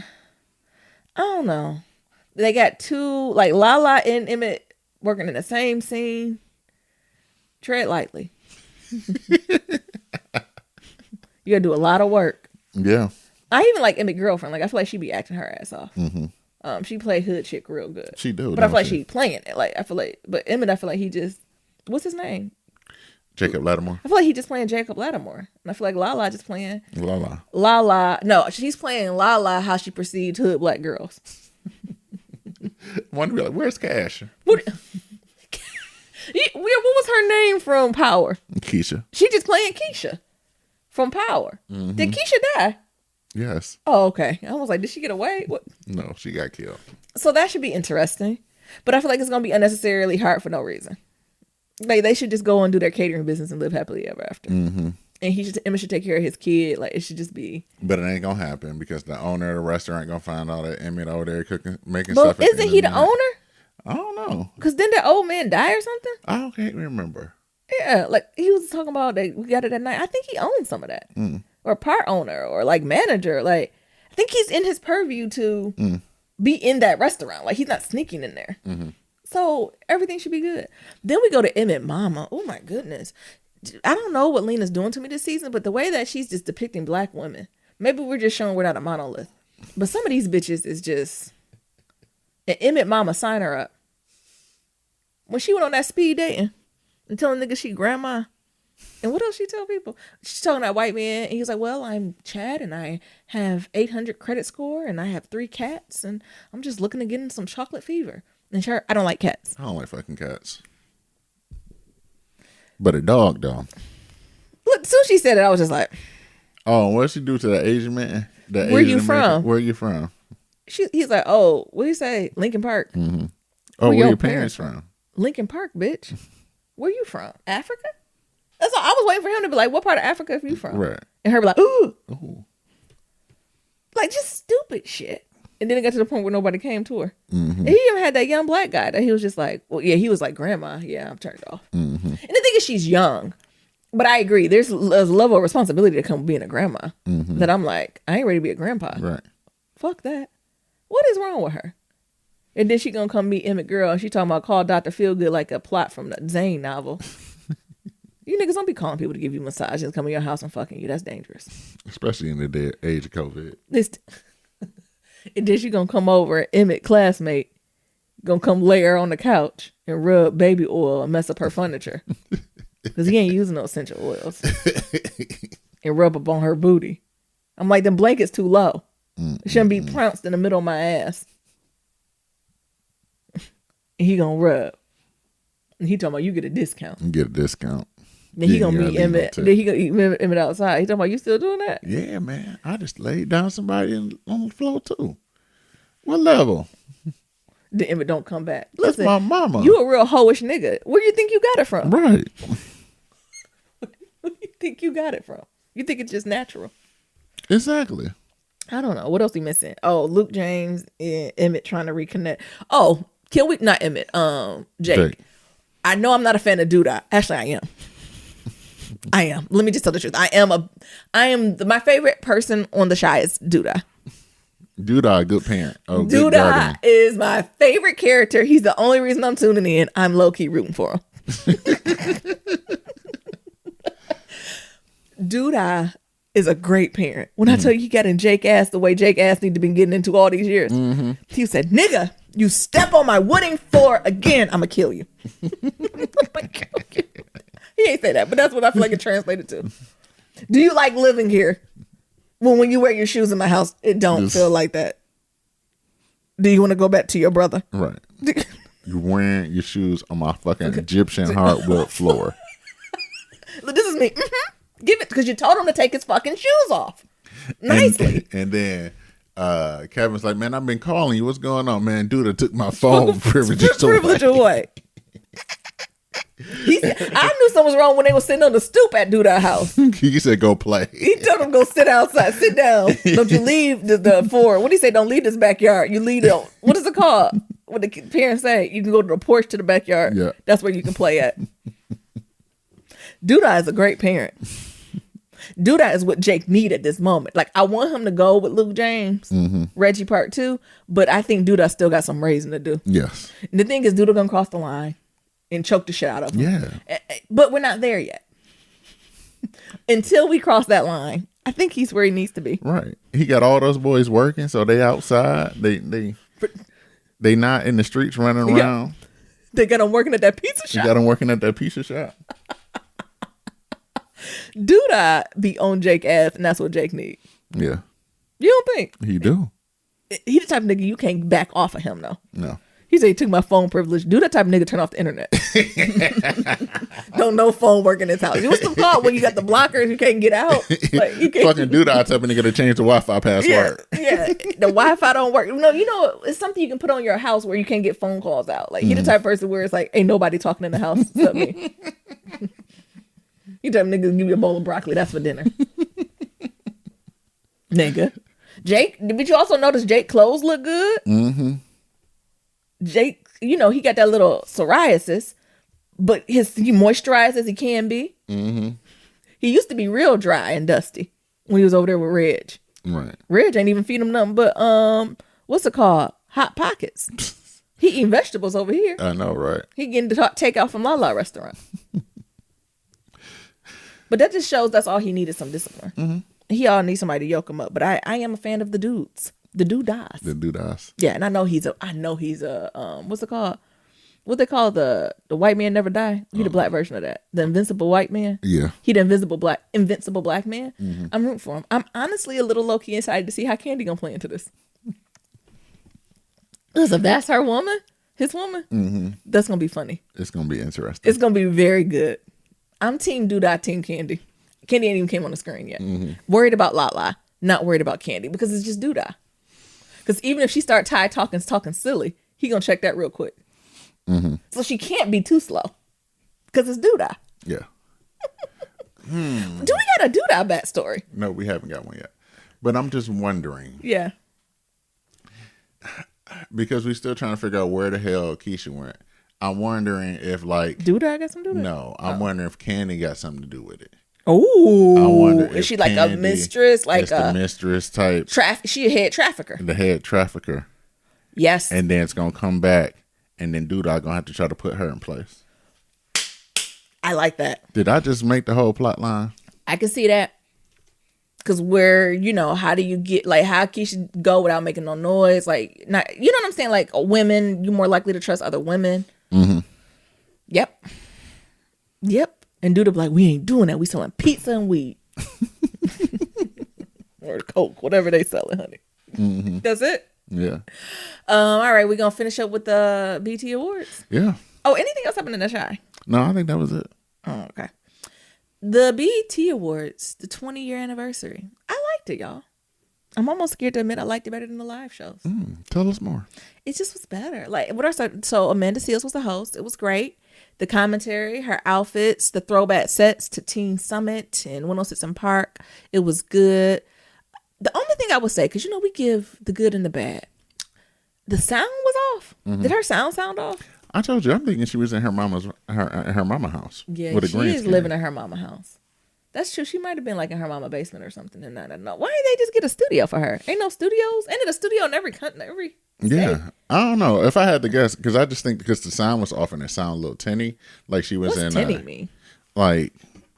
I don't know. They got two, like Lala and Emmett working in the same scene. Tread lightly. You gotta do a lot of work. Yeah. I even like Emmett's girlfriend. Like I feel like she be acting her ass off. Mm-hmm. She play hood chick real good. She do, but I feel like she playing it. Like I feel like, but Emmett, I feel like he just, what's his name? Jacob Lattimore. I feel like he just playing Jacob Lattimore, and I feel like Lala just playing Lala. Lala. No, she's playing Lala how she perceived hood black girls. One be like, where's Cash? What was her name from Power? Keisha. She just playing Keisha from Power. Mm-hmm. Did Keisha die? Yes. Oh, okay. I was like, did she get away? What? No, she got killed. So that should be interesting, but I feel like it's gonna be unnecessarily hard for no reason. Like they should just go and do their catering business and live happily ever after. Mm-hmm. And Emma should take care of his kid. Like it should just be. But it ain't gonna happen because the owner of the restaurant gonna find out that Emmett over there cooking, making But stuff. isn't he the owner? I don't know. Because didn't that old man die or something? I can't remember. Yeah, like he was talking about that we got it at night. I think he owns some of that, or part owner, or like manager. Like I think he's in his purview to be in that restaurant. Like he's not sneaking in there. Mm-hmm. So everything should be good. Then we go to Emmett Mama. Oh my goodness. I don't know what Lena's doing to me this season, but the way that she's just depicting black women, maybe we're just showing we're not a monolith. But some of these bitches is just, and Emmett Mama sign her up. When she went on that speed dating and telling niggas she grandma. And what else she tell people? She's talking to that white man and he's like, well, I'm Chad and I have 800 credit score and I have 3 cats and I'm just looking to get in some chocolate fever. And sure, I don't like cats. I don't like fucking cats. But a dog, though. Look, as soon as she said it, I was just like, oh, what'd she do to that Asian man? Where you from? Where you from? He's like, oh, what do you say? Lincoln Park. Mm-hmm. Oh, where your parents from? Lincoln Park, bitch. Where you from? Africa? That's all. I was waiting for him to be like, what part of Africa are you from? Right. And her be like, ooh. Ooh. Like, just stupid shit. And then it got to the point where nobody came to her. Mm-hmm. And he even had that young black guy that he was just like, well, yeah, he was like, grandma, yeah, I'm turned off. Mm-hmm. And the thing is, she's young. But I agree. There's a level of responsibility to come with being a grandma that I'm like, I ain't ready to be a grandpa. Right. Fuck that. What is wrong with her? And then she gonna come meet Emmett Girl and she talking about call Dr. Feelgood like a plot from the Zane novel. You niggas don't be calling people to give you massages and come in your house and fucking you. That's dangerous. Especially in the age of COVID. And then she gonna come over, Emmett classmate, gonna come lay her on the couch and rub baby oil and mess up her furniture. Because he ain't using no essential oils. And rub up on her booty. I'm like, them blankets too low. It shouldn't be pounced in the middle of my ass. And he gonna rub. And he talking about you get a discount. You get a discount. Then he gonna meet Emmett. Then he gonna eat Emmett outside. He talking about you still doing that? Yeah, man. I just laid down somebody on the floor too. What level? The Emmett don't come back. That's Listen, my mama. You a real hoish nigga. Where do you think you got it from? Right. Where do you think you got it from? You think it's just natural? Exactly. I don't know. What else we missing? Oh, Luke James and Emmett trying to reconnect. Oh, can we not Emmett? Jake. I know I'm not a fan of Duda. Actually, I am. I am. Let me just tell the truth. My favorite person on the Shy is Duda. Duda, a good parent. Oh, Duda guardian. is my favorite character. He's the only reason I'm tuning in. I'm low key rooting for him. Duda is a great parent. When I tell you he got in Jake ass the way Jake ass need to been getting into all these years, he said, "Nigga, you step on my wooden floor again, I'ma kill you." He ain't say that, but that's what I feel like it translated to. Do you like living here? Well, when you wear your shoes in my house, it don't feel like that. Do you want to go back to your brother? Right. You wearing your shoes on my fucking Egyptian hardwood floor. Look, this is me. Give it, because you told him to take his fucking shoes off. Nicely. And then Kevin's like, "Man, I've been calling you. What's going on, man? Dude, took my phone privileges away." He said, I knew something was wrong when they were sitting on the stoop at Duda's house. He said, "Go play." He told him, "Go sit outside. Sit down. Don't you leave the floor." What do you say? Don't leave this backyard. You leave it. What is it called? What the parents say? You can go to the porch to the backyard. Yeah. That's where you can play at. Duda is a great parent. Duda is what Jake need at this moment. Like, I want him to go with Luke James, Reggie Part 2, but I think Duda still got some raising to do. Yes. And the thing is, Duda gonna cross the line and choke the shit out of him. Yeah. But we're not there yet. Until we cross that line, I think he's where he needs to be. Right. He got all those boys working, so they outside. They not in the streets running around. They got him working at that pizza shop. They got him working at that pizza shop. Duda be on Jake ass, and that's what Jake need. Yeah. You don't think? He do. He the type of nigga you can't back off of him, though. No. He said he took my phone privilege. Do that type of nigga turn off the internet. Don't no phone work in his house. What's the call when you got the blockers? You can't get out. Like, you can't. Fucking do that type of nigga to change the Wi-Fi password. Yeah. The Wi-Fi don't work. No, you know, it's something you can put on your house where you can't get phone calls out. Like, he the type of person where it's like, ain't nobody talking in the house except me. You type of nigga give you a bowl of broccoli. That's for dinner. Nigga. Jake, did you also notice Jake clothes look good? Mm-hmm. Jake, you know, he got that little psoriasis, but he moisturized as he can be. Mm-hmm. He used to be real dry and dusty when he was over there with Reg. Right. Reg ain't even feed him nothing but what's it called? Hot Pockets. He eating vegetables over here. I know, right? He getting to take out from Lala restaurant. But that just shows that's all he needed, some discipline. Mm-hmm. He all needs somebody to yoke him up. But I am a fan of the dudes. The Dudas. The Dudas. Yeah, and I know he's a what's it called? What they call the white man never die? He the black version of that. The invincible white man. Yeah. He the invincible black man. Mm-hmm. I'm rooting for him. I'm honestly a little low key excited to see how Candy gonna play into this. Listen, if that's her woman, his woman, that's gonna be funny. It's gonna be interesting. It's gonna be very good. I'm team Duda, team Candy. Candy ain't even came on the screen yet. Mm-hmm. Worried about Lala, not worried about Candy because it's just Duda. Because even if she start talking silly, he gonna check that real quick. Mm-hmm. So she can't be too slow because it's Duda. Yeah. Do we got a Duda backstory? No, we haven't got one yet. But I'm just wondering. Yeah. Because we're still trying to figure out where the hell Keisha went. I'm wondering if like Duda got some Duda? No, I'm wondering if Candy got something to do with it. Oh, I wonder if is she like Candy a mistress, like the mistress type? She a head trafficker. The head trafficker. Yes. And then it's gonna come back, and then Duda gonna have to try to put her in place. I like that. Did I just make the whole plot line? I can see that. Because how do you get, like, how Keisha go without making no noise? Like, not, you know what I'm saying? Like, women, you're more likely to trust other women. Mm-hmm. Yep. And Duda be like, we ain't doing that. We selling pizza and weed. Or Coke, whatever they selling, honey. Mm-hmm. That's it? Yeah. All right, we're going to finish up with the BT Awards. Yeah. Oh, anything else happened in the Shy? No, I think that was it. Oh, okay. The BET Awards, the 20-year anniversary. I liked it, y'all. I'm almost scared to admit I liked it better than the live shows. Tell us more. It just was better. Like what I said. So Amanda Seales was the host. It was great. The commentary, her outfits, the throwback sets to Teen Summit and 106 in Park. It was good. The only thing I would say, because we give the good and the bad. The sound was off. Did her sound off? I told you, I'm thinking she was in her mama house. Yeah, with a she green is screen. living in her mama house. That's true. She might have been like in her mama basement or something, and I don't know. Why didn't they just get a studio for her? Ain't no studios. Ain't it a studio in every country? Yeah, I don't know if I had to guess, because I just think because the sound was off and it sounded a little tinny, like she was What's in. tinny mean? Like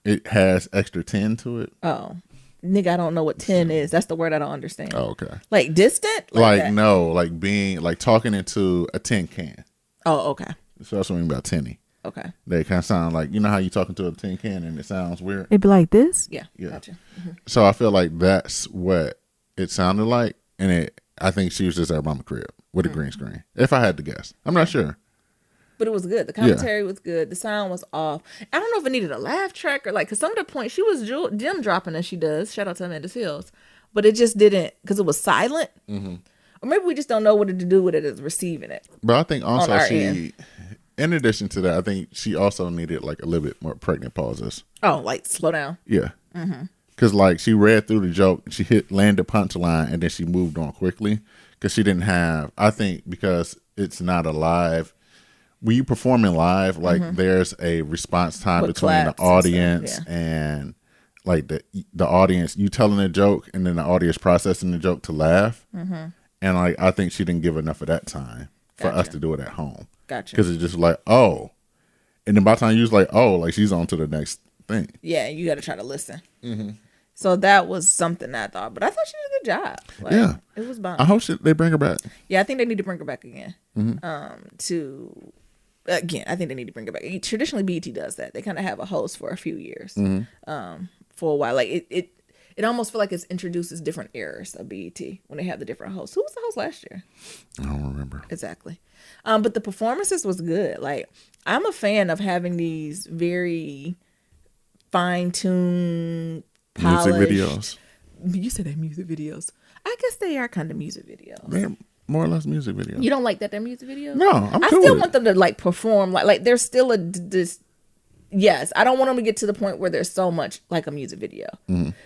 it has extra tin to it. Oh, nigga, I don't know what tin is. That's the word I don't understand. Oh, okay. Like distant? Like no, like being like talking into a tin can. Oh, okay. So that's what I mean about tinny. Okay. They kind of sound like, you know how you talking to a tin can and it sounds weird. It'd be like this. Yeah. Gotcha. So I feel like that's what it sounded like, and I think she was just at her mama crib with a green screen. If I had to guess, I'm not sure. But it was good. The commentary was good. The sound was off. I don't know if it needed a laugh track or because some of the points she was gem dropping as she does. Shout out to Amanda Seales. But it just didn't, because it was silent. Or maybe we just don't know what to do with it as receiving it. But I think also end. In addition to that, I think she also needed like a little bit more pregnant pauses. Oh, like slow down. Yeah. Because like she read through the joke, she landed punchline, and then she moved on quickly because she didn't have. I think because it's not a live. When you performing live, like there's a response time With between the claps audience and stuff, and like the audience. You telling a joke and then the audience processing the joke to laugh. And like I think she didn't give enough of that time for us to do it at home. Gotcha. Because it's just like, oh. And then by the time you was like, oh, like she's on to the next thing. Yeah, you got to try to listen. So that was something I thought. But I thought she did a good job. Like, Yeah. It was bomb. I hope they bring her back. Yeah, I think they need to bring her back again. I think they need to bring her back. Traditionally, BET does that. They kind of have a host for a few years. For a while. Like it almost feel like it introduces different eras of BET when they have the different hosts. Who was the host last year? I don't remember. Exactly. But the performances was good. Like I'm a fan of having these very fine-tuned, polished music videos. You said they're music videos. I guess they are kind of music videos. They're more or less music videos. You don't like that they're music videos? No, I'm I cool still with want them to like perform like there's still this. Yes, I don't want them to get to the point where there's so much like a music video,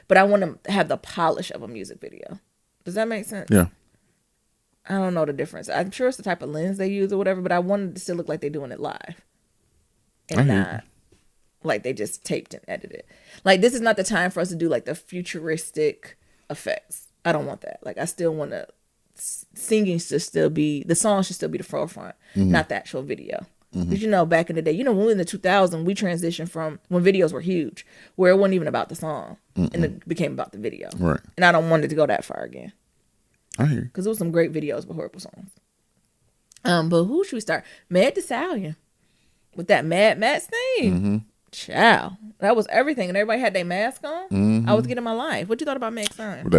but I want them to have the polish of a music video. Does that make sense? Yeah. I don't know the difference. I'm sure it's the type of lens they use or whatever, but I want it to still look like they're doing it live and not like they just taped and edited. Like this is not the time for us to do like the futuristic effects. I don't want that. Like I still want to singing should still be, the song should still be the forefront, not the actual video. Because back in the day, when we were in the 2000s, we transitioned from when videos were huge, where it wasn't even about the song, and it became about the video. Right. And I don't want it to go that far again. I hear you. Because there was some great videos with horrible songs. But who should we start? Meg Thee Stallion with that Mad Max thing. Ciao. That was everything, and everybody had their mask on. I was getting my life. What you thought about Meg Thee Stallion? With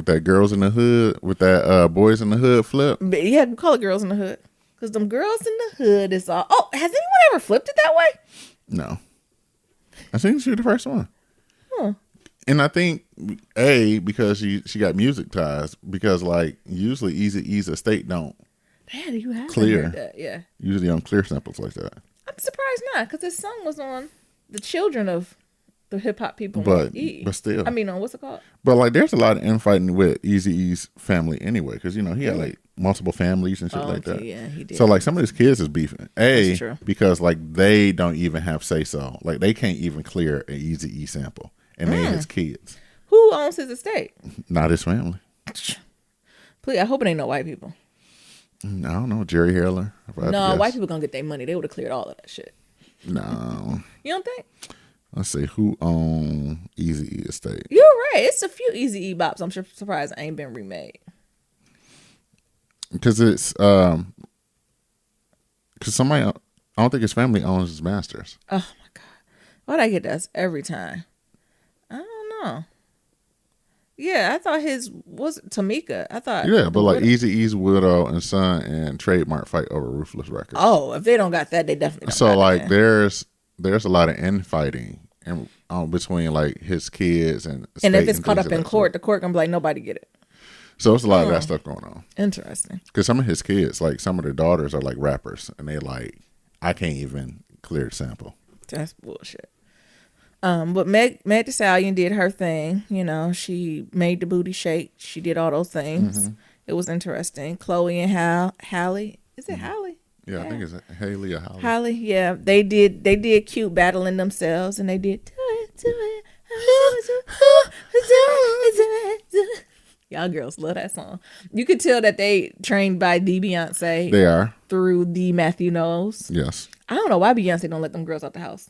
that girls in the hood, with that boys in the hood flip. But yeah, we call it girls in the hood. Because them girls in the hood is all... Oh, has anyone ever flipped it that way? No. I think she was the first one. Huh. And I think, because she got music ties. Because, like, usually Eazy-E's estate don't Dad, you haven't clear. heard that. Yeah. Usually on clear samples like that. I'm surprised not, because his song was on the children of the hip-hop people. But still. I mean, what's it called? But, like, there's a lot of infighting with Eazy-E's family anyway. Because, he had, like, multiple families and shit like that. Yeah, he did. So, like, some of his kids is beefing. That's true. Because, like, they don't even have say-so. Like, they can't even clear an Eazy-E sample. And they his kids. Who owns his estate? Not his family. Please, I hope it ain't no white people. I don't know. Jerry Heller. No, white people gonna get their money. They would have cleared all of that shit. No. You don't think? Let's see. Who own Eazy-E estate? You're right. It's a few Eazy-E bops. I'm surprised it ain't been remade. Because it's because somebody, I don't think his family owns his masters. Oh my god, why'd I get that every time? I don't know. Yeah, I thought his was Tamika. I thought But like Eazy-E's widow and son and trademark fight over Ruthless Records. Oh, if they don't got that, they definitely don't. So got like that. there's a lot of infighting and between like his kids and if it's caught up in court, the court gonna be like nobody get it. So it's a lot of that stuff going on. Interesting. Because some of his kids, like some of their daughters, are like rappers, and they like, I can't even clear the sample. That's bullshit. But Meg Thee Stallion did her thing. You know, she made the booty shake. She did all those things. It was interesting. Chloe and Halle. Is it Halle? Yeah, I think it's Haley or Halle. Halle, yeah. They did cute battling themselves, and they did do it. Y'all girls love that song. You could tell that they trained by the Beyonce. They are. Through the Matthew Knowles. Yes. I don't know why Beyonce don't let them girls out the house.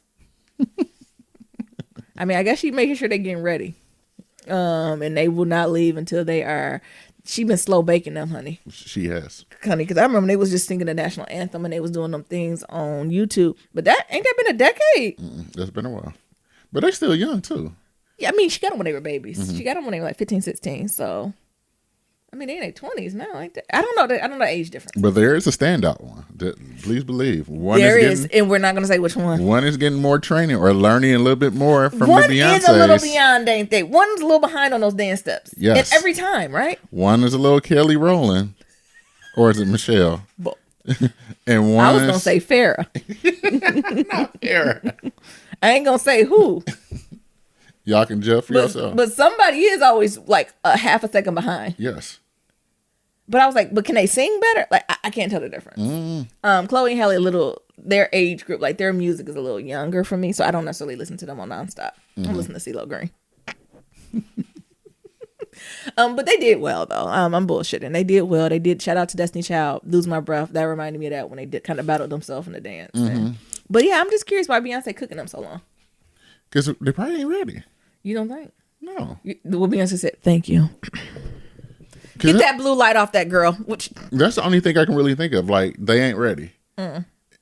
I mean, I guess she making sure they're getting ready. And they will not leave until they are. She been slow baking them, honey. She has. Honey, because I remember they was just singing the national anthem and they was doing them things on YouTube. But that ain't that been a decade? That's been a while. But they're still young, too. Yeah, I mean, she got them when they were babies. She got them when they were like 15, 16. So, I mean, they in their 20s now. Ain't they? I don't know the age difference. But there is a standout one. Please believe. One there is, and we're not going to say which one. One is getting more training or learning a little bit more from one the Beyonces. One is a little beyond, ain't they? One's a little behind on those dance steps. Yes. And every time, right? One is a little Kelly Rowland. Or is it Michelle? And one I was going to say Farrah. Not Farrah. I ain't going to say who. Y'all can judge for yourself. But somebody is always like a half a second behind. Yes. But I was like, but can they sing better? Like, I can't tell the difference. Chloe and Halle, their age group, like their music is a little younger for me. So I don't necessarily listen to them on nonstop. I'm listening to CeeLo Green. But they did well though. I'm bullshitting. They did well. They did. Shout out to Destiny Child. Lose My Breath. That reminded me of that when they did kind of battled themselves in the dance. But yeah, I'm just curious why Beyonce cooking them so long. Because they probably ain't ready. You don't think? No. What Beyonce said, thank you. Get that blue light off that girl. That's the only thing I can really think of. Like, they ain't ready.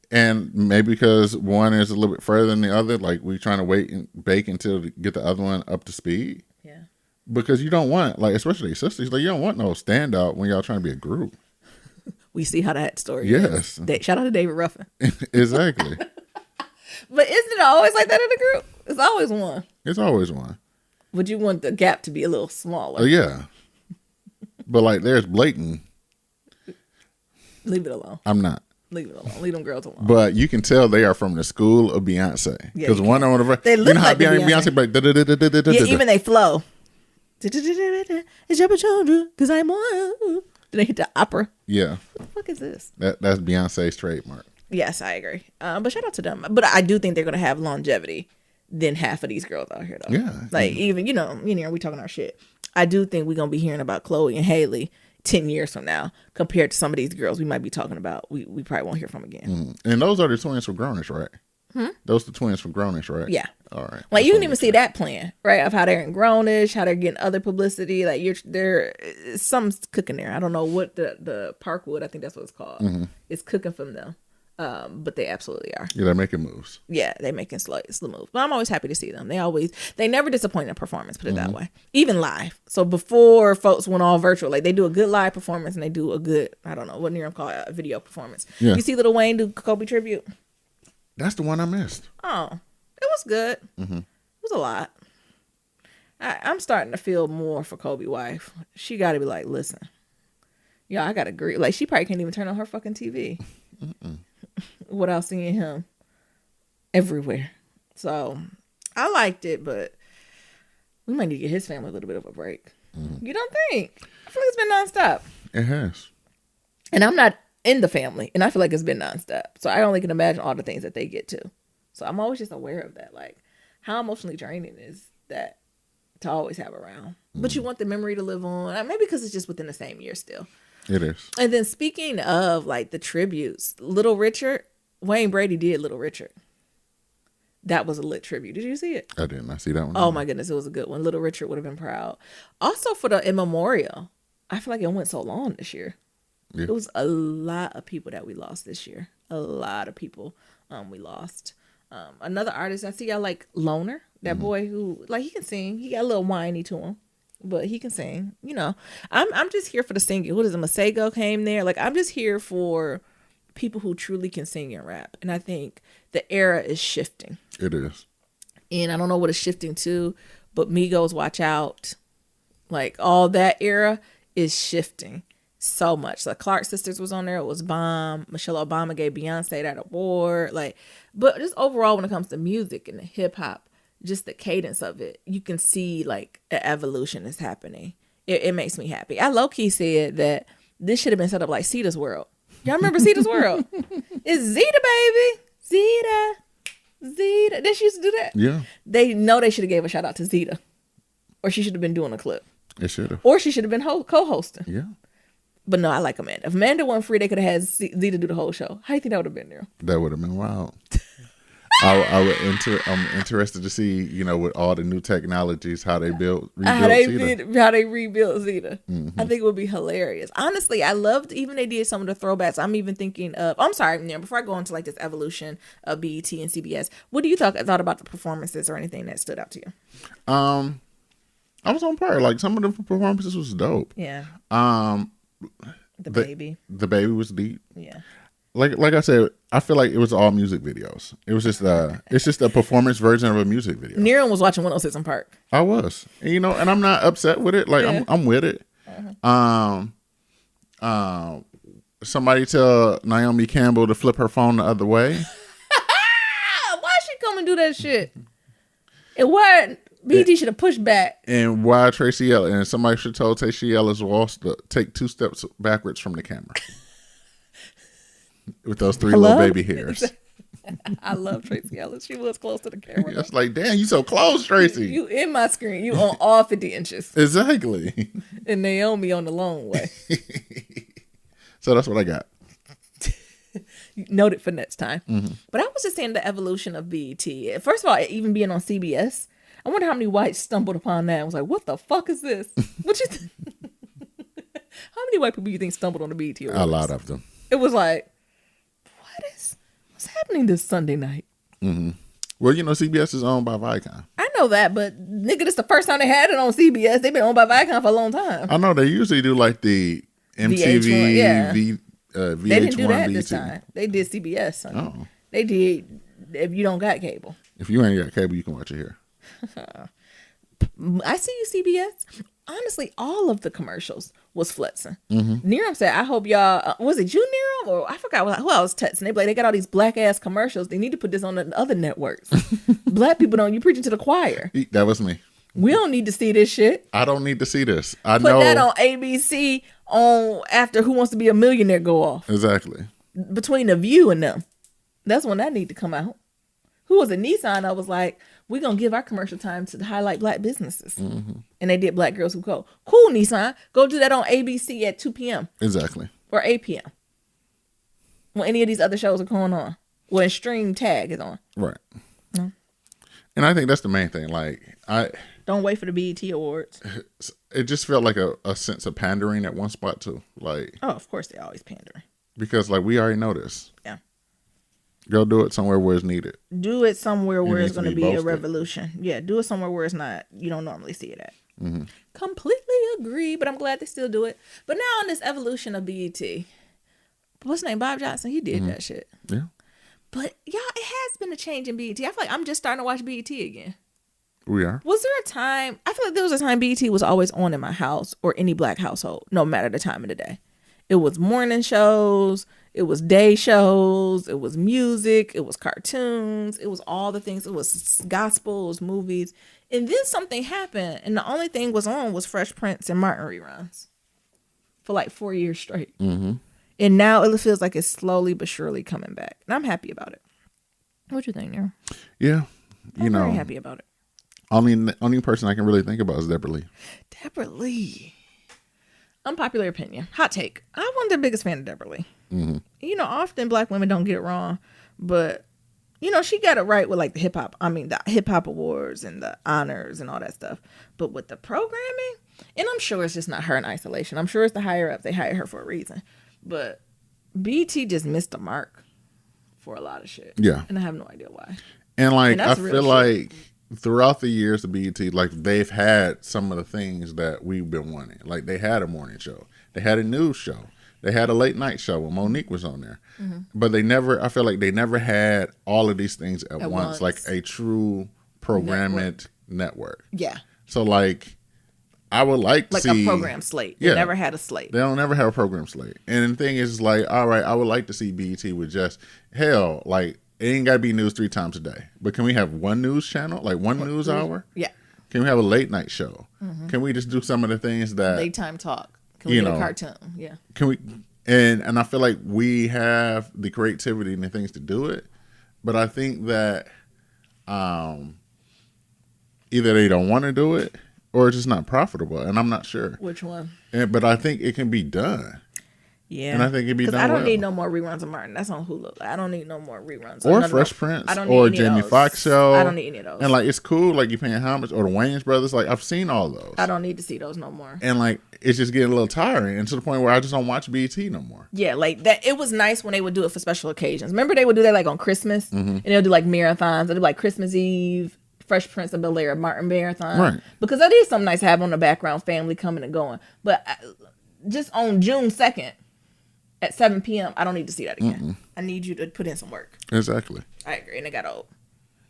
And maybe because one is a little bit further than the other, like we trying to wait and bake until to get the other one up to speed. Yeah. Because you don't want, like, especially sisters, like you don't want no standout when y'all trying to be a group. We see how that story is. Shout out to David Ruffin. Exactly. But isn't it always like that in the group? It's always one. It's always one. But you want the gap to be a little smaller. Oh, yeah. But like there's blatant. Leave it alone. I'm not. Leave it alone. Leave them girls alone. But you can tell they are from the school of Beyonce. Because one on the they look like Beyonce break. Yeah, even they flow. It's your children, because I'm one. Then they hit the opera. Yeah. What the fuck is this? That's Beyonce's trademark. Yes, I agree. But shout out to them. But I do think they're gonna have longevity than half of these girls out here though. Yeah. Like even we talking our shit. I do think we're gonna be hearing about Chloe and Halle 10 years from now compared to some of these girls we might be talking about we probably won't hear from again. And those are the twins from Grownish, right? Those are the twins from Grownish, right? Yeah. All right. Like you can even see that plan, right? Of how they're in Grownish, how they're getting other publicity. Like something's cooking there. I don't know what the Parkwood, I think that's what it's called. It's cooking from them. But they absolutely are. Yeah, they're making moves. Yeah, they're making slow moves. But I'm always happy to see them. They never disappoint in a performance, put it that way. Even live. So before folks went all virtual, like they do a good live performance and they do a good, I don't know, what Niram call a video performance. Yeah. You see Lil Wayne do Kobe tribute? That's the one I missed. Oh, it was good. It was a lot. I'm starting to feel more for Kobe's wife. She got to be like, listen, I got to agree. Like, she probably can't even turn on her fucking TV without seeing him everywhere. So, I liked it, but we might need to get his family a little bit of a break. You don't think? I feel like it's been nonstop. It has. And I'm not in the family, and I feel like it's been nonstop. So, I only can imagine all the things that they get to. So, I'm always just aware of that. Like, how emotionally draining is that to always have around? But you want the memory to live on. Maybe because it's just within the same year still. It is. And then speaking of like the tributes, Little Richard, Wayne Brady did Little Richard. That was a lit tribute. Did you see it? I did not see that one. Oh my goodness, it was a good one. Little Richard would have been proud. Also for the in memorial, I feel like it went so long this year. Yeah. It was a lot of people that we lost this year. A lot of people we lost. Another artist, I see y'all like Loner, that boy who like he can sing. He got a little whiny to him. But he can sing, I'm just here for the singing. What is it? Masego came there. Like, I'm just here for people who truly can sing and rap. And I think the era is shifting. It is. And I don't know what it's shifting to, but Migos, Watch Out, like all that era is shifting so much. The Clark sisters was on there. It was bomb. Michelle Obama gave Beyonce that award. Like, but just overall, when it comes to music and the hip hop, just the cadence of it, you can see like an evolution is happening. It makes me happy. I low key said that this should have been set up like Cita's World. Y'all remember Cita's World? It's Zeta, baby. Zeta. Did she used to do that? Yeah. They know they should have gave a shout out to Zeta. Or she should have been doing a clip. It should have. Or she should have been co-hosting. Yeah. But no, I like Amanda. If Amanda wasn't free, they could have had Zeta do the whole show. How do you think that would have been there? That would have been wild. I'm interested to see, you know, with all the new technologies, how they rebuild Cita. How they rebuilt Zeta. Mm-hmm. I think it would be hilarious. Honestly, I loved, even they did some of the throwbacks. I'm even thinking of, I'm sorry, before I go into like this evolution of BET and CBS, what do you thought about the performances or anything that stood out to you? I was on par. Like, some of the performances was dope. Yeah. The baby was deep. Yeah. Like I said, I feel like it was all music videos. It was just it's just a performance version of a music video. Niram was watching 106 in Park. I was, and, you know, and I'm not upset with it. Like, yeah. I'm with it. Somebody tell Naomi Campbell to flip her phone the other way. Why she come and do that shit? And why BT should have pushed back? And why Tracy Ellis? And somebody should have told Tracy Ellis Walsh to take 2 steps backwards from the camera. With those 3 little baby hairs. I love Tracy Ellis. She was close to the camera. It's like, damn, you so close, Tracy. You in my screen. You on all 50 inches. Exactly. And Naomi on the long way. So that's what I got. Noted for next time. Mm-hmm. But I was just saying the evolution of BET. First of all, even being on CBS, I wonder how many whites stumbled upon that and was like, what the fuck is this? What you How many white people you think stumbled on the BET Awards? A lot of them. It was like, what's happening this Sunday night? Mm-hmm. Well, you know, CBS is owned by Viacom. I know that, but nigga, this is the first time they had it on CBS. They've been owned by Viacom for a long time. I know they usually do like the MTV, VH1, yeah. VH1, they didn't do that BET. This time. They did CBS. Son. Oh. They did. If you don't got cable, if you ain't got cable, you can watch it here. I see you, CBS. Honestly, all of the commercials was flexing. Mm-hmm. Niram said, I hope y'all, was it you, Niram? Or I forgot who I was texting. They like, they got all these black ass commercials. They need to put this on the other networks. Black people don't, you preaching to the choir. That was me. We don't need to see this shit. I don't need to see this. Put that on ABC on after Who Wants to Be a Millionaire go off. Exactly. Between The View and them. That's when that need to come out. Who was it? Nissan. I was like, we're going to give our commercial time to highlight black businesses. Mm-hmm. And they did Black Girls Who Code. Cool, Nissan. Go do that on ABC at 2 p.m. Exactly. Or 8 p.m. When any of these other shows are going on. When Stream Tag is on. Right. No. And I think that's the main thing. Like, don't wait for the BET Awards. It just felt like a sense of pandering at one spot, too. Like, oh, of course they're always pandering. Because, like, we already know this. Yeah. Go do it somewhere where it's needed. Do it somewhere where it's going to be a revolution. Yeah, do it somewhere where it's not, you don't normally see it at. Mm-hmm. Completely agree, but I'm glad they still do it. But now on this evolution of BET, what's his name? Bob Johnson, he did that shit. Yeah. But y'all, it has been a change in BET. I feel like I'm just starting to watch BET again. We are. Was there a time, I feel like there was a time BET was always on in my house or any black household, no matter the time of the day. It was morning shows. It was day shows. It was music. It was cartoons. It was all the things. It was gospel. It was movies. And then something happened. And the only thing was on was Fresh Prince and Martin reruns for like 4 years straight. Mm-hmm. And now it feels like it's slowly but surely coming back. And I'm happy about it. What you think, Nero? Yeah. I'm very happy about it. Only person I can really think about is Deborah Lee. Deborah Lee. Unpopular opinion. Hot take. I wasn't the biggest fan of Deborah Lee. Mm-hmm. You know, often black women don't get it wrong, but you know, she got it right with like the hip hop awards and the honors and all that stuff. But with the programming, and I'm sure it's just not her in isolation. I'm sure it's the higher up. They hired her for a reason. But BT just missed the mark for a lot of shit. Yeah. And I have no idea why. And like, I feel like throughout the years of BET, like they've had some of the things that we've been wanting. Like they had a morning show. They had a news show. They had a late night show when Monique was on there. Mm-hmm. But I feel like they never had all of these things at once, like a true programming network. Yeah. So like, I would like to like see a program slate. They never had a slate. They don't never have a program slate. And the thing is, like, all right, I would like to see BET with just hell, like it ain't gotta be news 3 times a day. But can we have one news channel, like one news hour? Yeah. Can we have a late night show? Can we just do some of the things that daytime talk? Can we get a cartoon? Yeah. Can we? And I feel like we have the creativity and the things to do it, but I think that either they don't want to do it or it's just not profitable, and I'm not sure which one. But I think it can be done. Yeah, and I think it'd be done. I don't need no more reruns of Martin. That's on Hulu. I don't need no more reruns. Or Fresh Prince. I don't need or Jamie Foxx show. I don't need any of those. And like it's cool, like you paying homage or the Wayans brothers. Like I've seen all those. I don't need to see those no more. And like it's just getting a little tiring, and to the point where I just don't watch BET no more. Yeah, like that. It was nice when they would do it for special occasions. Remember they would do that like on Christmas, and they'll do like marathons. They'll do like Christmas Eve, Fresh Prince of Bel-Air, Martin marathon. Right. Because that is something nice to have on the background, family coming and going. But just on June 2nd. At 7 p.m., I don't need to see that again. I need you to put in some work. Exactly. I agree, and it got old.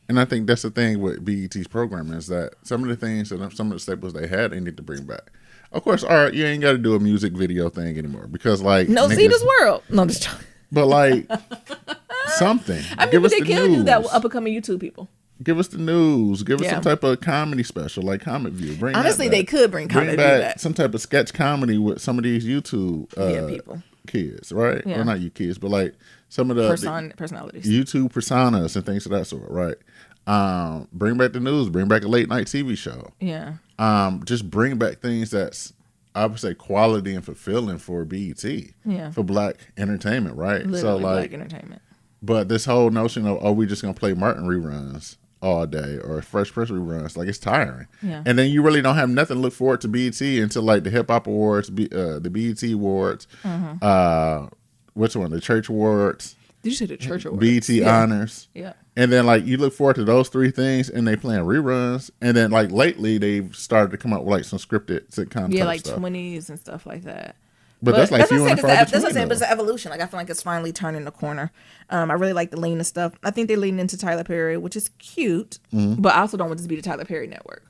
And I think that's the thing with BET's program is that some of the things and some of the staples they had, they need to bring back. Of course, all right, you ain't got to do a music video thing anymore because, like, no, Cita's World. No, I'm just joking. But like something. I mean, but they can do that with up and coming YouTube people. Give us the news. Give us some type of comedy special, like Comic View. Honestly, they could bring Comic View back. Some type of sketch comedy with some of these YouTube people. Kids, right? Yeah. Well, not you kids, but like some of the personalities, YouTube personas and things of that sort, right? Bring back the news, bring back a late night TV show. Yeah. Just bring back things that's I would say quality and fulfilling for BET. Yeah. For Black entertainment, right? Literally so like Black entertainment. But this whole notion of we just gonna play Martin reruns all day or Fresh Prince reruns, like it's tiring. Yeah. And then you really don't have nothing to look forward to BET until like the Hip Hop Awards, the BET Awards, which one? The Church Awards. Did you say the Church Awards? BET Honors. Yeah. And then like you look forward to those 3 things and they playing reruns. And then like lately they've started to come up with like some scripted sitcom like stuff. 20s and stuff like that. But that's like few and far between. That's what I'm saying. But it's an evolution. Like I feel like it's finally turning the corner. I really like the lean and stuff. I think they lean into Tyler Perry, which is cute. But I also don't want this to be the Tyler Perry network.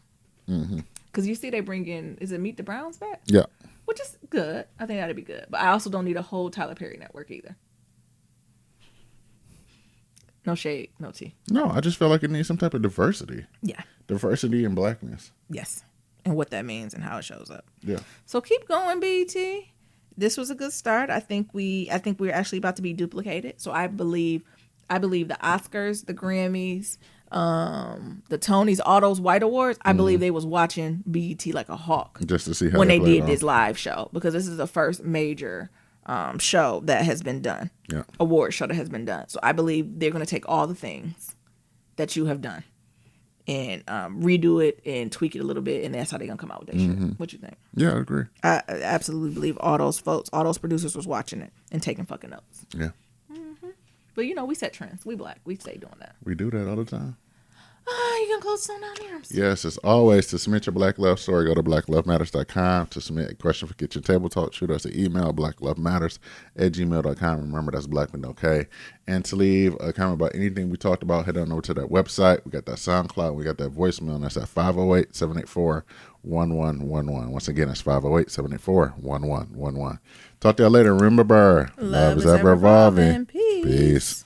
Because you see, they bring in Meet the Browns back? Yeah, which is good. I think that'd be good. But I also don't need a whole Tyler Perry network either. No shade, no tea. No, I just feel like it needs some type of diversity. Yeah, diversity and blackness. Yes, and what that means and how it shows up. Yeah. So keep going, BET. This was a good start. I think we're actually about to be duplicated. So I believe the Oscars, the Grammys, the Tonys, all those white awards, I believe they was watching BET like a hawk. Just to see how when they did this live show. Because this is the first major show that has been done. Yeah. Award show that has been done. So I believe they're going to take all the things that you have done and redo it and tweak it a little bit, and that's how they're gonna come out with that shit. What you think? Yeah, I agree. I absolutely believe all those folks, all those producers was watching it and taking fucking notes. Yeah. But we set trends. We Black. We stay doing that. We do that all the time. You can close on down here. Yes, as always, to submit your Black Love story, go to blacklovematters.com. To submit a question for Kitchen Table Talk, shoot us an email, blacklovematters@gmail.com. Remember, that's black with no K. And to leave a comment about anything we talked about, head on over to that website. We got that SoundCloud. We got that voicemail, and that's at 508-784-1111. Once again, it's 508-784-1111. Talk to y'all later. Remember, love is ever evolving. Peace.